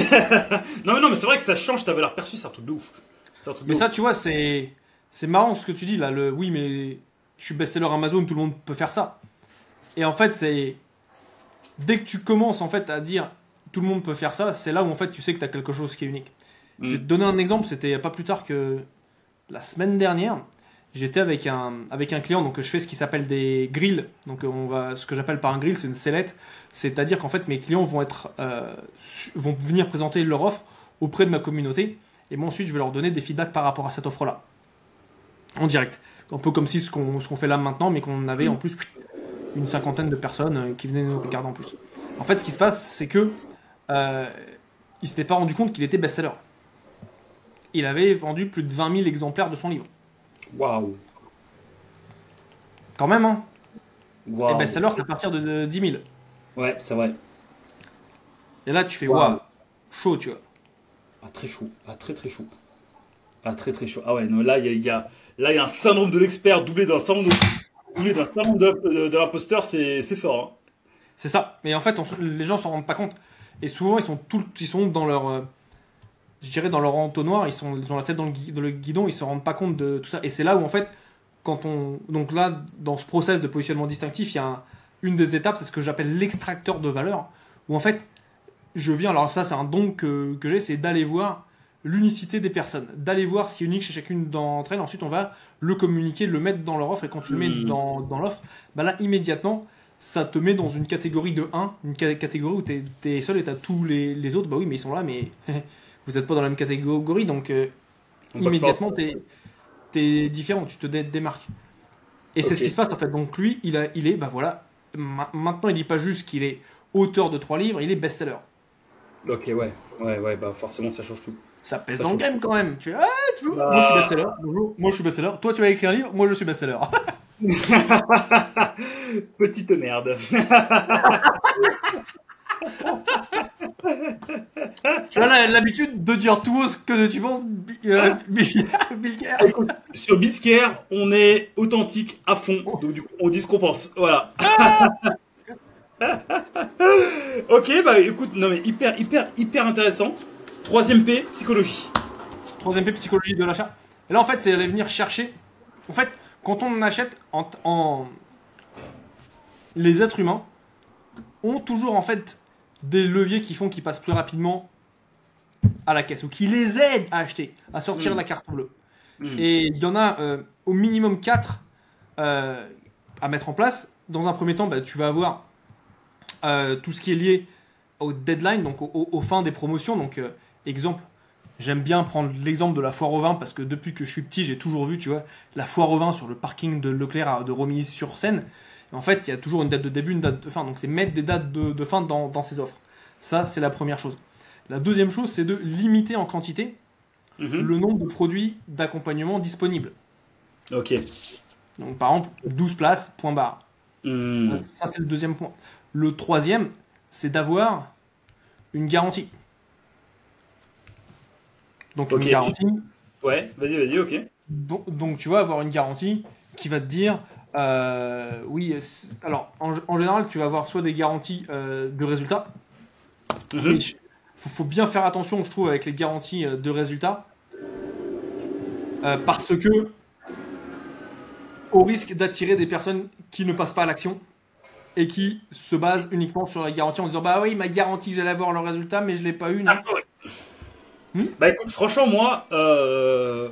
non, mais c'est vrai que ça change ta valeur perçue, c'est un truc de ouf. Mais ça, tu vois, c'est marrant ce que tu dis là. Oui, mais je suis best-seller Amazon, tout le monde peut faire ça. Et en fait, c'est dès que tu commences en fait à dire tout le monde peut faire ça, c'est là où en fait tu sais que tu as quelque chose qui est unique. Je vais te donner un exemple, c'était pas plus tard que la semaine dernière. J'étais avec un client, donc je fais ce qui s'appelle des grilles. Donc ce que j'appelle par un grill, c'est une sellette. C'est-à-dire qu'en fait mes clients vont venir présenter leur offre auprès de ma communauté. Et moi ensuite je vais leur donner des feedbacks par rapport à cette offre-là. En direct. Un peu comme si ce qu'on fait là maintenant, mais qu'on avait en plus une cinquantaine de personnes qui venaient nous regarder en plus. En fait ce qui se passe, c'est que il s'était pas rendu compte qu'il était best-seller. Il avait vendu plus de 20 000 exemplaires de son livre. Waouh. Quand même, hein. Waouh. Et best-seller, c'est à partir de 10 000. Ouais, c'est vrai. Et là, tu fais waouh, chaud, tu vois. Ah, très chaud. Ah, très très chaud. Ah, très très chaud. Ah ouais, non, là, il y a un syndrome de l'expert doublé d'un syndrome de l'imposteur, c'est fort. Hein. C'est ça. Mais en fait, les gens s'en rendent pas compte. Et souvent, ils sont dans leur... je dirais dans leur entonnoir, ils ont la tête dans le guidon, ils se rendent pas compte de tout ça. Et c'est là où en fait, donc là, dans ce process de positionnement distinctif, il y a une des étapes, c'est ce que j'appelle l'extracteur de valeur, où en fait, je viens, alors ça c'est un don que j'ai, c'est d'aller voir l'unicité des personnes, d'aller voir ce qui est unique chez chacune d'entre elles, ensuite on va le communiquer, le mettre dans leur offre, et quand tu le mets dans l'offre, bah là immédiatement, ça te met dans une catégorie de 1, une catégorie où t'es seul et t'as tous les autres, bah oui mais ils sont là, mais... vous n'êtes pas dans la même catégorie, donc immédiatement, t'es différent, tu te démarques. Et c'est ce qui se passe en fait. Donc lui, il est, bah voilà, maintenant il dit pas juste qu'il est auteur de 3 livres, il est best-seller. Ok, ouais, bah forcément ça change tout. Ça pèse dans le game quand même. Tu fais, tu veux moi je suis best-seller, bonjour, moi je suis best-seller. Toi tu vas écrire un livre, moi je suis best-seller. Petite merde. Tu as l'habitude de dire tout haut ce que tu penses, Bilker. Écoute, sur Biscare, on est authentique à fond. Donc du coup, on dit ce qu'on pense. Voilà. Ok, bah écoute, non mais hyper intéressant. 3ème P, psychologie. 3ème P, psychologie de l'achat. Et là en fait, c'est aller venir chercher. En fait, quand on achète les êtres humains ont toujours en fait des leviers qui font qu'ils passent plus rapidement à la caisse ou qui les aident à acheter, à sortir la carte bleue. Et il y en a au minimum 4 à mettre en place. Dans un premier temps, bah, tu vas avoir tout ce qui est lié au deadline, donc aux fins des promotions. Donc, exemple, j'aime bien prendre l'exemple de la foire au vin parce que depuis que je suis petit, j'ai toujours vu, tu vois, la foire au vin sur le parking de Leclerc de Romilly-sur-Seine. En fait, il y a toujours une date de début, une date de fin. Donc, c'est mettre des dates de fin dans ces offres. Ça, c'est la première chose. La deuxième chose, c'est de limiter en quantité le nombre de produits d'accompagnement disponibles. Ok. Donc, par exemple, 12 places, point barre. Ça, c'est le deuxième point. Le troisième, c'est d'avoir une garantie. Donc, une garantie. Ouais, vas-y, ok. Donc, tu vas avoir une garantie qui va te dire... oui, alors en général, tu vas avoir soit des garanties de résultats. Il faut bien faire attention, je trouve, avec les garanties de résultats, parce que au risque d'attirer des personnes qui ne passent pas à l'action et qui se basent uniquement sur la garantie en disant bah oui, ma garantie que j'allais avoir le résultat, mais je l'ai pas eu. Non. Bah écoute, franchement, moi,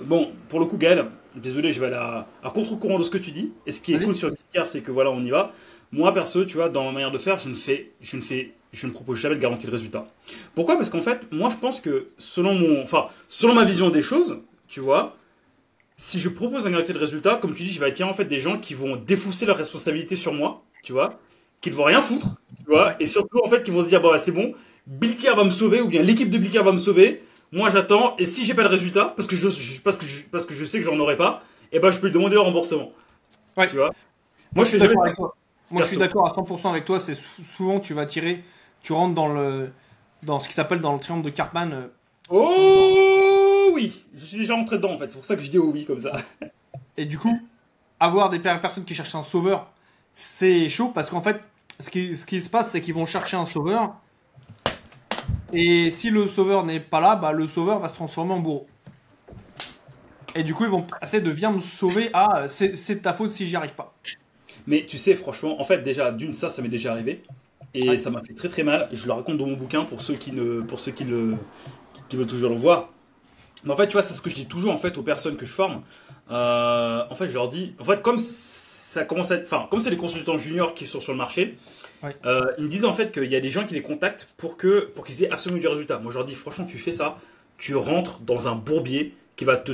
bon, pour le coup, Gaël, désolé, je vais aller à contre-courant de ce que tu dis. Et ce qui est cool sur Discord, c'est que voilà, on y va. Moi, perso, tu vois, dans ma manière de faire, je ne propose jamais de garantie de résultat. Pourquoi ? Parce qu'en fait, moi, je pense que selon ma vision des choses, tu vois, si je propose une garantie de résultat, comme tu dis, je vais attirer en fait des gens qui vont défausser leurs responsabilités sur moi, tu vois, qui ne vont rien foutre, tu vois, et surtout en fait, qui vont se dire bah c'est bon, Bilker va me sauver ou bien l'équipe de Bilker va me sauver. Moi j'attends et si j'ai pas le résultat parce que je sais que j'en aurai pas, et ben je peux lui demander le remboursement. Ouais. Tu vois. Moi je suis d'accord avec toi. Moi je suis d'accord à 100% avec toi. C'est souvent tu rentres dans ce qui s'appelle dans le triangle de Karpman. Oh oui, je suis déjà rentré dedans en fait. C'est pour ça que je dis oh oui comme ça. Et du coup, avoir des personnes qui cherchent un sauveur, c'est chaud parce qu'en fait, ce qui se passe, c'est qu'ils vont chercher un sauveur. Et si le sauveur n'est pas là, bah, le sauveur va se transformer en bourreau. Et du coup, ils vont essayer de viens me sauver. Ah, c'est ta faute si j'y arrive pas. Mais tu sais, franchement, en fait, déjà, d'une, ça m'est déjà arrivé. Et ça m'a fait très très mal. Je le raconte dans mon bouquin pour ceux qui veulent toujours le voir. Mais en fait, tu vois, c'est ce que je dis toujours en fait aux personnes que je forme. En fait, je leur dis, en fait, comme ça commence à être, enfin, comme c'est les consultants juniors qui sont sur le marché, ils me disent en fait qu'il y a des gens qui les contactent pour qu'ils aient absolument du résultat. Moi, je leur dis, franchement, tu fais ça, tu rentres dans un bourbier qui va te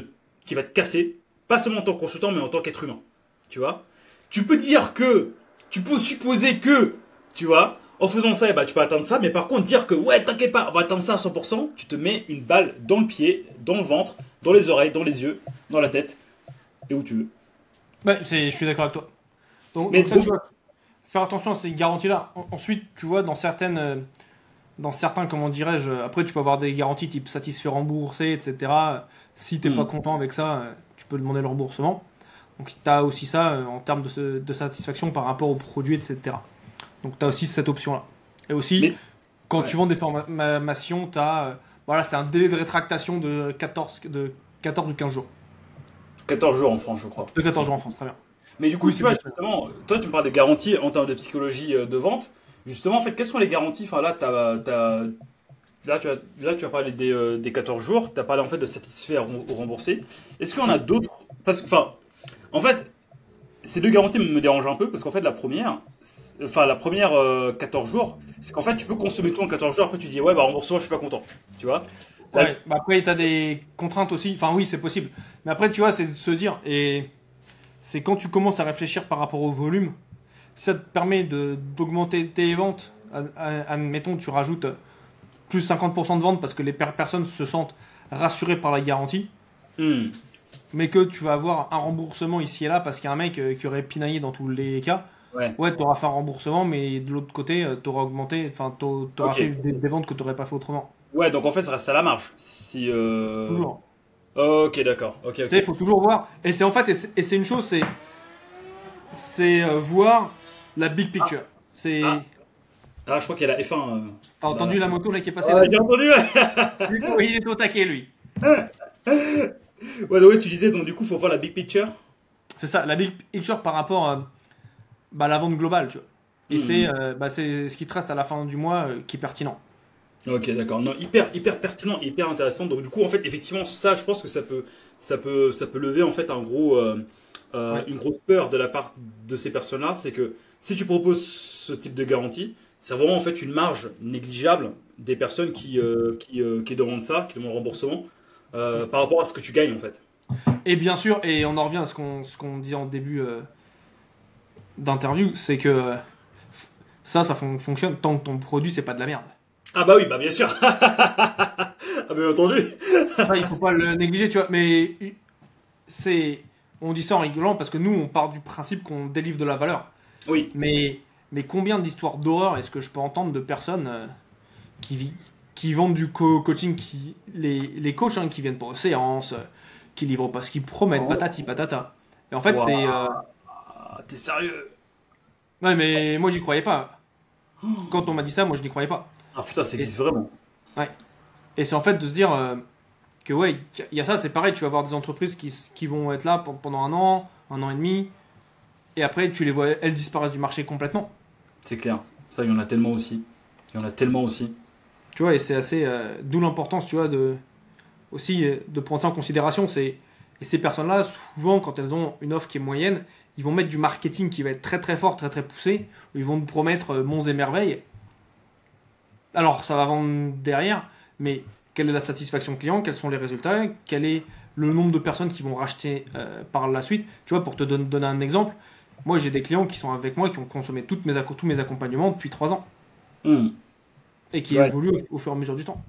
casser, pas seulement en tant que consultant, mais en tant qu'être humain. Tu vois? Tu peux dire que, tu peux supposer que, tu vois, en faisant ça, eh ben, tu peux atteindre ça, mais par contre, dire que, ouais, t'inquiète pas, on va atteindre ça à 100%, tu te mets une balle dans le pied, dans le ventre, dans les oreilles, dans les yeux, dans la tête, et où tu veux. Ouais, je suis d'accord avec toi. Donc, Mais donc ça, tu vois, faire attention à ces garanties-là. Ensuite, tu vois, dans certains, comment dirais-je, après, tu peux avoir des garanties type satisfait remboursé, etc. Si t'es pas content avec ça, tu peux demander le remboursement. Donc, tu as aussi ça en termes de satisfaction par rapport au produit, etc. Donc, tu as aussi cette option-là. Et aussi, quand tu vends des formations, tu as. Voilà, c'est un délai de rétractation de 14 ou 15 jours. 14 jours en France, je crois. De 14 jours en France, très bien. Mais du coup, tu vois, justement, toi, tu me parles des garanties en termes de psychologie de vente. Justement, en fait, quelles sont les garanties? Enfin, là, là, tu as parlé des 14 jours. Tu as parlé, en fait, de satisfaire ou rembourser. Est-ce qu'il y en a d'autres? Parce que, enfin, en fait, ces deux garanties me dérangent un peu parce qu'en fait, la première 14 jours, c'est qu'en fait, tu peux consommer tout en 14 jours. Après, tu dis, ouais, bah, remboursement, je suis pas content. Tu vois? Ouais, bah après, tu as des contraintes aussi. Enfin, oui, c'est possible. Mais après, tu vois, c'est de se dire, et c'est quand tu commences à réfléchir par rapport au volume, ça te permet d'augmenter tes ventes. Admettons, tu rajoutes plus 50% de ventes parce que les personnes se sentent rassurées par la garantie. Mais que tu vas avoir un remboursement ici et là parce qu'il y a un mec qui aurait pinaillé dans tous les cas. Ouais, tu auras fait un remboursement, mais de l'autre côté, tu auras augmenté, enfin, tu auras fait des ventes que tu n'aurais pas fait autrement. Ouais, donc en fait, ça reste à la marge. Toujours. Ok, d'accord. Ok. Tu sais, il faut toujours voir. Et c'est en fait, et c'est une chose, c'est voir la big picture. C'est. Ah, je crois qu'il y a la F1. T'as entendu la moto là qui est passée là? là? J'ai entendu. Il est au taquet lui. Ouais, tu disais donc du coup, faut voir la big picture. C'est ça, la big picture par rapport à la vente globale, tu vois. Et c'est ce qui te reste à la fin du mois qui est pertinent. Ok, d'accord. Non, hyper pertinent, hyper intéressant. Donc du coup, en fait, effectivement, ça, je pense que ça peut lever en fait une grosse peur de la part de ces personnes-là. C'est que si tu proposes ce type de garantie, c'est vraiment en fait une marge négligeable des personnes qui demandent ça, qui demandent remboursement, par rapport à ce que tu gagnes en fait. Et bien sûr, et on en revient à ce qu'on disait en début d'interview, c'est que ça fonctionne tant que ton produit c'est pas de la merde. Ah bah oui, bah bien sûr. Ah bien entendu. Ça, il faut pas le négliger, tu vois. Mais on dit ça en rigolant parce que nous, on part du principe qu'on délivre de la valeur. Oui. Mais combien d'histoires d'horreur est-ce que je peux entendre de personnes qui vendent du coaching, les coachs qui viennent pas aux séances, qui livrent pas ce qu'ils promettent, patati patata. Et en fait, c'est. T'es sérieux? Ouais, mais moi, j'y croyais pas. Quand on m'a dit ça, moi, je n'y croyais pas. Ah putain, ça existe vraiment. Ouais. Et c'est en fait de se dire que, ouais, il y a ça, c'est pareil, tu vas avoir des entreprises qui vont être là pendant un an et demi, et après, tu les vois, elles disparaissent du marché complètement. C'est clair. Ça, il y en a tellement aussi. Tu vois, et c'est assez. D'où l'importance, tu vois, aussi de prendre ça en considération. Et ces personnes-là, souvent, quand elles ont une offre qui est moyenne, ils vont mettre du marketing qui va être très très fort, très très poussé. Ils vont nous promettre monts et merveilles. Alors, ça va vendre derrière, mais quelle est la satisfaction client? Quels sont les résultats? Quel est le nombre de personnes qui vont racheter par la suite? Tu vois, pour te donner un exemple, moi, j'ai des clients qui sont avec moi, qui ont consommé tous mes accompagnements depuis 3 ans. Et qui évoluent au fur et à mesure du temps.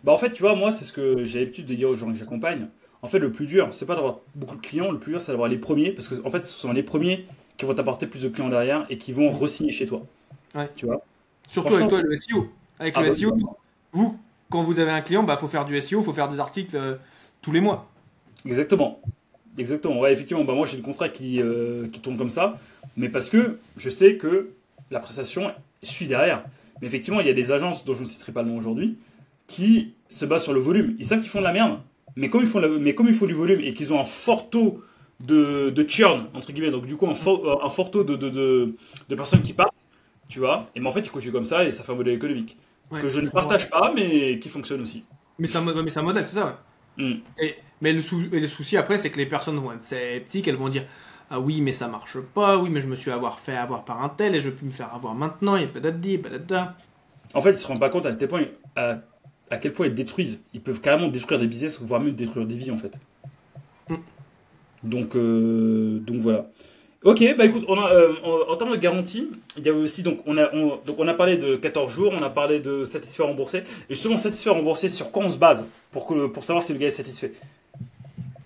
Bah en fait, tu vois, moi, c'est ce que j'ai l'habitude de dire aux gens que j'accompagne. En fait, le plus dur, c'est pas d'avoir beaucoup de clients, le plus dur, c'est d'avoir les premiers, parce que en fait, ce sont les premiers qui vont t'apporter plus de clients derrière et qui vont re-signer chez toi. Ouais. Tu vois? Surtout avec toi, le SEO. Avec le SEO, vous, quand vous avez un client, bah, faut faire du SEO, faut faire des articles tous les mois. Exactement. Ouais, effectivement, bah, moi, j'ai le contrat qui tourne comme ça, mais parce que je sais que la prestation suit derrière. Mais effectivement, il y a des agences dont je ne citerai pas le nom aujourd'hui qui se basent sur le volume. Ils savent qu'ils font de la merde, mais comme ils font du volume et qu'ils ont un fort taux de churn, entre guillemets, donc du coup un fort taux de personnes qui partent, tu vois. Et mais en fait, il continue comme ça et ça fait un modèle économique. Ouais, Que je ne comprends. partage pas, mais qui fonctionne aussi. Mais c'est un modèle, c'est ça, ouais. Hmm. Mais le souci après, c'est que les personnes vont être sceptiques, elles vont dire ah oui, mais ça marche pas, oui, mais je me suis fait avoir par un tel et je peux me faire avoir maintenant, et patati, patata. En fait, ils se rendent pas compte à quel point ils détruisent. Ils peuvent carrément détruire des business, voire même détruire des vies, en fait. Mm. Donc voilà. Ok, bah écoute, en termes de garantie, il y avait aussi, donc on a parlé de 14 jours, on a parlé de satisfait remboursé. Et justement, satisfait remboursé, sur quoi on se base pour savoir si le gars est satisfait?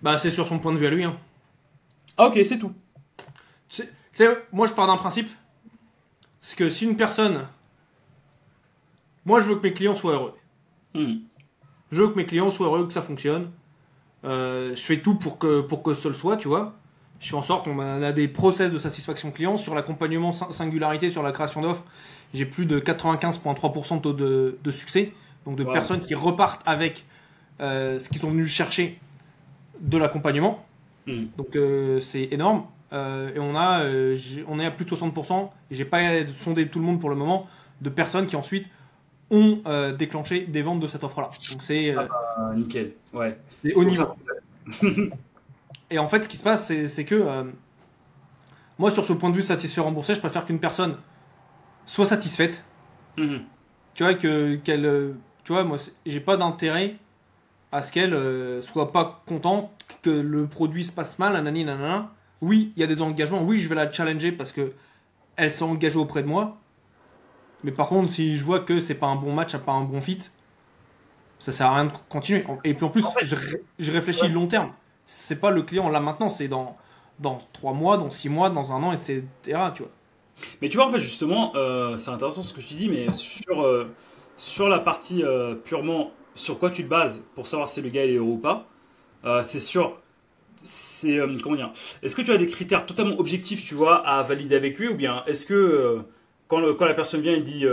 Bah, c'est sur son point de vue à lui, hein. Ah ok, c'est tout. Moi, je pars d'un principe, c'est que si une personne. Moi, je veux que mes clients soient heureux. Hmm. Je veux que mes clients soient heureux, que ça fonctionne. Je fais tout pour que ce le soit, tu vois. Je fais en sorte qu'on a des process de satisfaction client sur l'accompagnement singularité, sur la création d'offres. J'ai plus de 95,3% de taux de succès. Donc de Wow. personnes qui repartent avec ce qu'ils sont venus chercher de l'accompagnement. Hmm. Donc c'est énorme. Et on est à plus de 60%. Et j'ai pas sondé tout le monde pour le moment de personnes qui ensuite ont déclenché des ventes de cette offre-là. Donc c'est Nickel, ouais. au niveau. Et en fait, ce qui se passe, c'est que moi, sur ce point de vue satisfait remboursé, je préfère qu'une personne soit satisfaite. Mhm. Tu vois, tu vois, moi, j'ai pas d'intérêt à ce qu'elle soit pas contente, que le produit se passe mal, nanani, nanana. Oui, il y a des engagements. Oui, je vais la challenger parce que elle s'est engagée auprès de moi. Mais par contre, si je vois que c'est pas un bon match, pas un bon fit, ça sert à rien de continuer. Et puis en plus, En fait, je réfléchis long terme. C'est pas le client là maintenant, c'est dans 3 mois, dans 6 mois, dans un an, etc. Tu vois. mais tu vois, en fait, justement, c'est intéressant ce que tu dis, mais sur la partie purement sur quoi tu te bases pour savoir si le gars est heureux ou pas, c'est sur. Comment dire? Est-ce que tu as des critères totalement objectifs, tu vois, à valider avec lui, ou bien est-ce que quand la personne vient et dit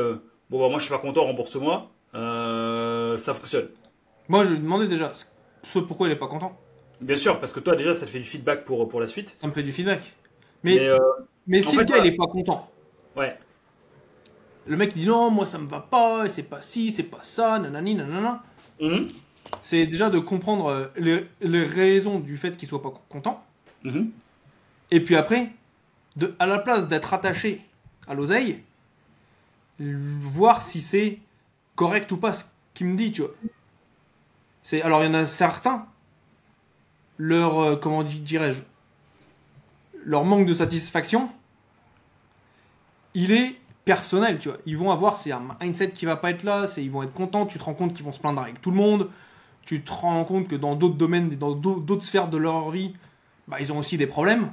bon, bah, moi je suis pas content, rembourse-moi, ça fonctionne? Moi, je lui demandais déjà pourquoi il est pas content. Bien sûr, parce que toi, déjà, ça te fait du feedback pour la suite. Ça me fait du feedback. Mais Mais en si fait, le gars il est pas content, ouais. le mec il dit non, moi ça me va pas, c'est pas ci, c'est pas ça, nanani, nanana. Mhm. C'est déjà de comprendre les raisons du fait qu'il soit pas content. Mhm. Et puis après, à la place d'être attaché à l'oseille, voir si c'est correct ou pas ce qu'il me dit, tu vois. Alors il y en a certains, comment dirais-je, leur manque de satisfaction, il est personnel, tu vois. Ils vont avoir, c'est un mindset qui va pas être là, ils vont être contents, tu te rends compte qu'ils vont se plaindre avec tout le monde, tu te rends compte que dans d'autres domaines, dans d'autres sphères de leur vie, bah, ils ont aussi des problèmes.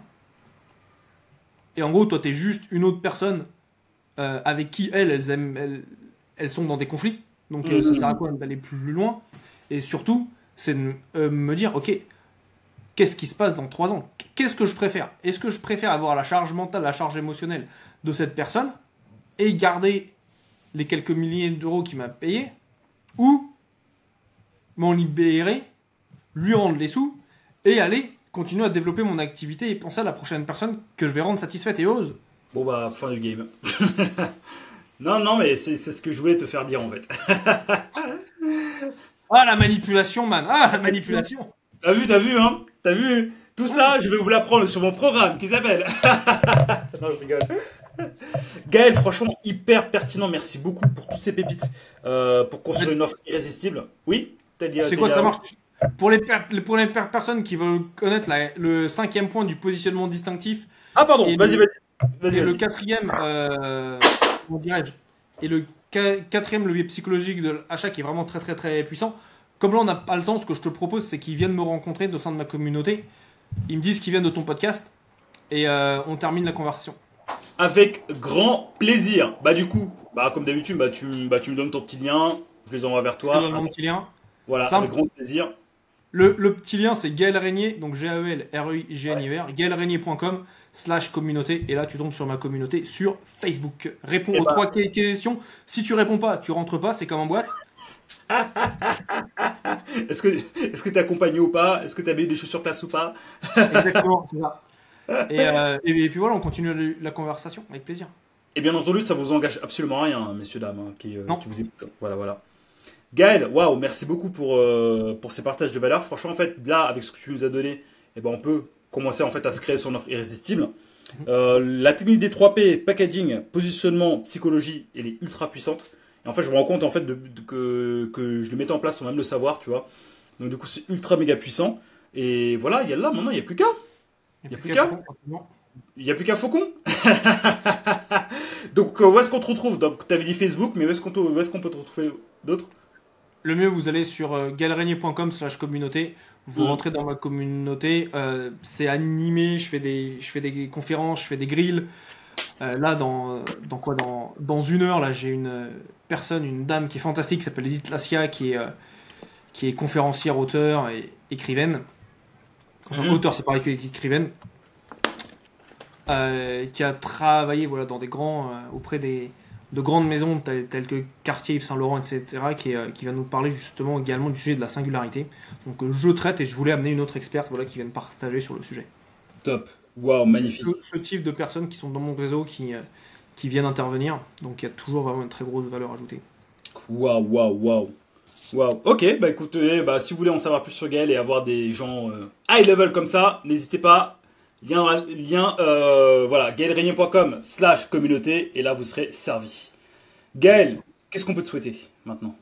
Et en gros, toi, t'es juste une autre personne avec qui elles sont dans des conflits. Donc ça sert à quoi d'aller plus loin? Et surtout, c'est de me dire, ok, qu'est-ce qui se passe dans 3 ans? Qu'est-ce que je préfère? Est-ce que je préfère avoir la charge mentale, la charge émotionnelle de cette personne et garder les quelques milliers d'euros qu'il m'a payé, ou m'en libérer, lui rendre les sous et aller continuer à développer mon activité et penser à la prochaine personne que je vais rendre satisfaite et heureuse? Bon, bah, fin du game. Non, non, mais c'est ce que je voulais te faire dire en fait. Ah, la manipulation, man! Ah, la manipulation! T'as vu, hein? T'as vu? Tout ça, je vais vous l'apprendre sur mon programme qui s'appelle. Non, je rigole. Gaël, franchement, hyper pertinent. Merci beaucoup pour toutes ces pépites. Pour construire une offre irrésistible. Oui? C'est quoi, ça marche? Pour les personnes qui veulent connaître le 5e point du positionnement distinctif. Ah, pardon, et vas-y. Et le 4e, comment dirais-je? Et le 4e levier psychologique de l'achat qui est vraiment très très très puissant. Comme là on n'a pas le temps, ce que je te propose c'est qu'ils viennent me rencontrer au sein de ma communauté. Ils me disent qu'ils viennent de ton podcast et on termine la conversation. Avec grand plaisir. Bah du coup, comme d'habitude, tu me donnes ton petit lien, je les envoie vers toi. Je te donne mon petit lien. Voilà, Simple. avec grand plaisir. Le petit lien c'est Gaël Régnier, donc GAELREIGNIER, gaëlrégnier.com/communauté, et là tu tombes sur ma communauté sur Facebook. Réponds aux 3 questions. Si tu réponds pas, tu rentres pas, c'est comme en boîte. Est-ce que t'es accompagné ou pas? Est-ce que t'as mis des chaussures classe ou pas? Exactement, c'est ça. Et puis voilà, on continue la conversation avec plaisir. Et bien entendu, ça vous engage absolument rien, hein, messieurs, dames, hein, qui Non. vous écoutent. Voilà, voilà. Gaël, waouh, merci beaucoup pour ces partages de valeurs. Franchement, en fait, là, avec ce que tu nous as donné, eh ben, on peut commencer en fait à se créer son offre irrésistible. La technique des 3P, packaging, positionnement, psychologie, elle est ultra puissante. Et en fait, je me rends compte en fait que je le mettais en place sans même le savoir, tu vois. Donc du coup, c'est ultra méga puissant. Et voilà, il y a là, maintenant, il n'y a plus qu'à. Il n'y a plus qu'à. Il n'y a plus qu'à Faucon. Donc, où est-ce qu'on te retrouve? Donc, tu avais dit Facebook, mais où est-ce qu'on peut te retrouver d'autres? Le mieux, vous allez sur gaelrenier.com/communauté. Vous rentrez dans ma communauté. C'est animé. Je fais des conférences, je fais des grilles. Là, dans 1 heure, là, j'ai une dame qui est fantastique, qui s'appelle Edith Lassia, qui est conférencière, auteur et écrivaine. Enfin, auteur, c'est pareil qu'écrivaine. Qui a travaillé voilà, dans auprès de grandes maisons telles que Cartier, Yves Saint Laurent, etc., qui va nous parler justement également du sujet de la singularité. Donc je traite et je voulais amener une autre experte voilà, qui vienne partager sur le sujet. Top, waouh, magnifique. Ce type de personnes qui sont dans mon réseau qui viennent intervenir, donc il y a toujours vraiment une très grosse valeur ajoutée. Waouh. Ok, bah écoutez, si vous voulez en savoir plus sur Gaël et avoir des gens high level comme ça, n'hésitez pas. Lien voilà, gaelrenier.com/communauté et là vous serez servi. Gaël, qu'est-ce qu'on peut te souhaiter maintenant?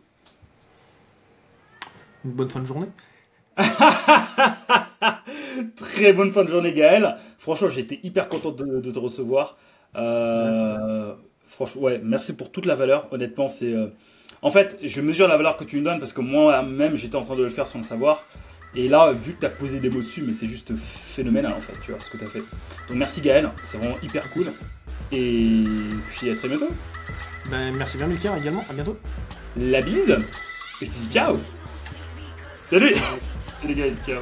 Une bonne fin de journée. Très bonne fin de journée Gaël. Franchement, j'ai été hyper content de te recevoir. Franchement, ouais, merci pour toute la valeur. Honnêtement, c'est en fait, je mesure la valeur que tu me donnes parce que moi-même j'étais en train de le faire sans le savoir. Et là, vu que tu as posé des mots dessus, mais c'est juste phénoménal en fait, tu vois, ce que tu as fait. Donc merci Gaël, c'est vraiment hyper cool. Et puis à très bientôt. Merci bien Milker également, à bientôt. La bise, et je te dis ciao. Salut. Salut Gaël, ciao.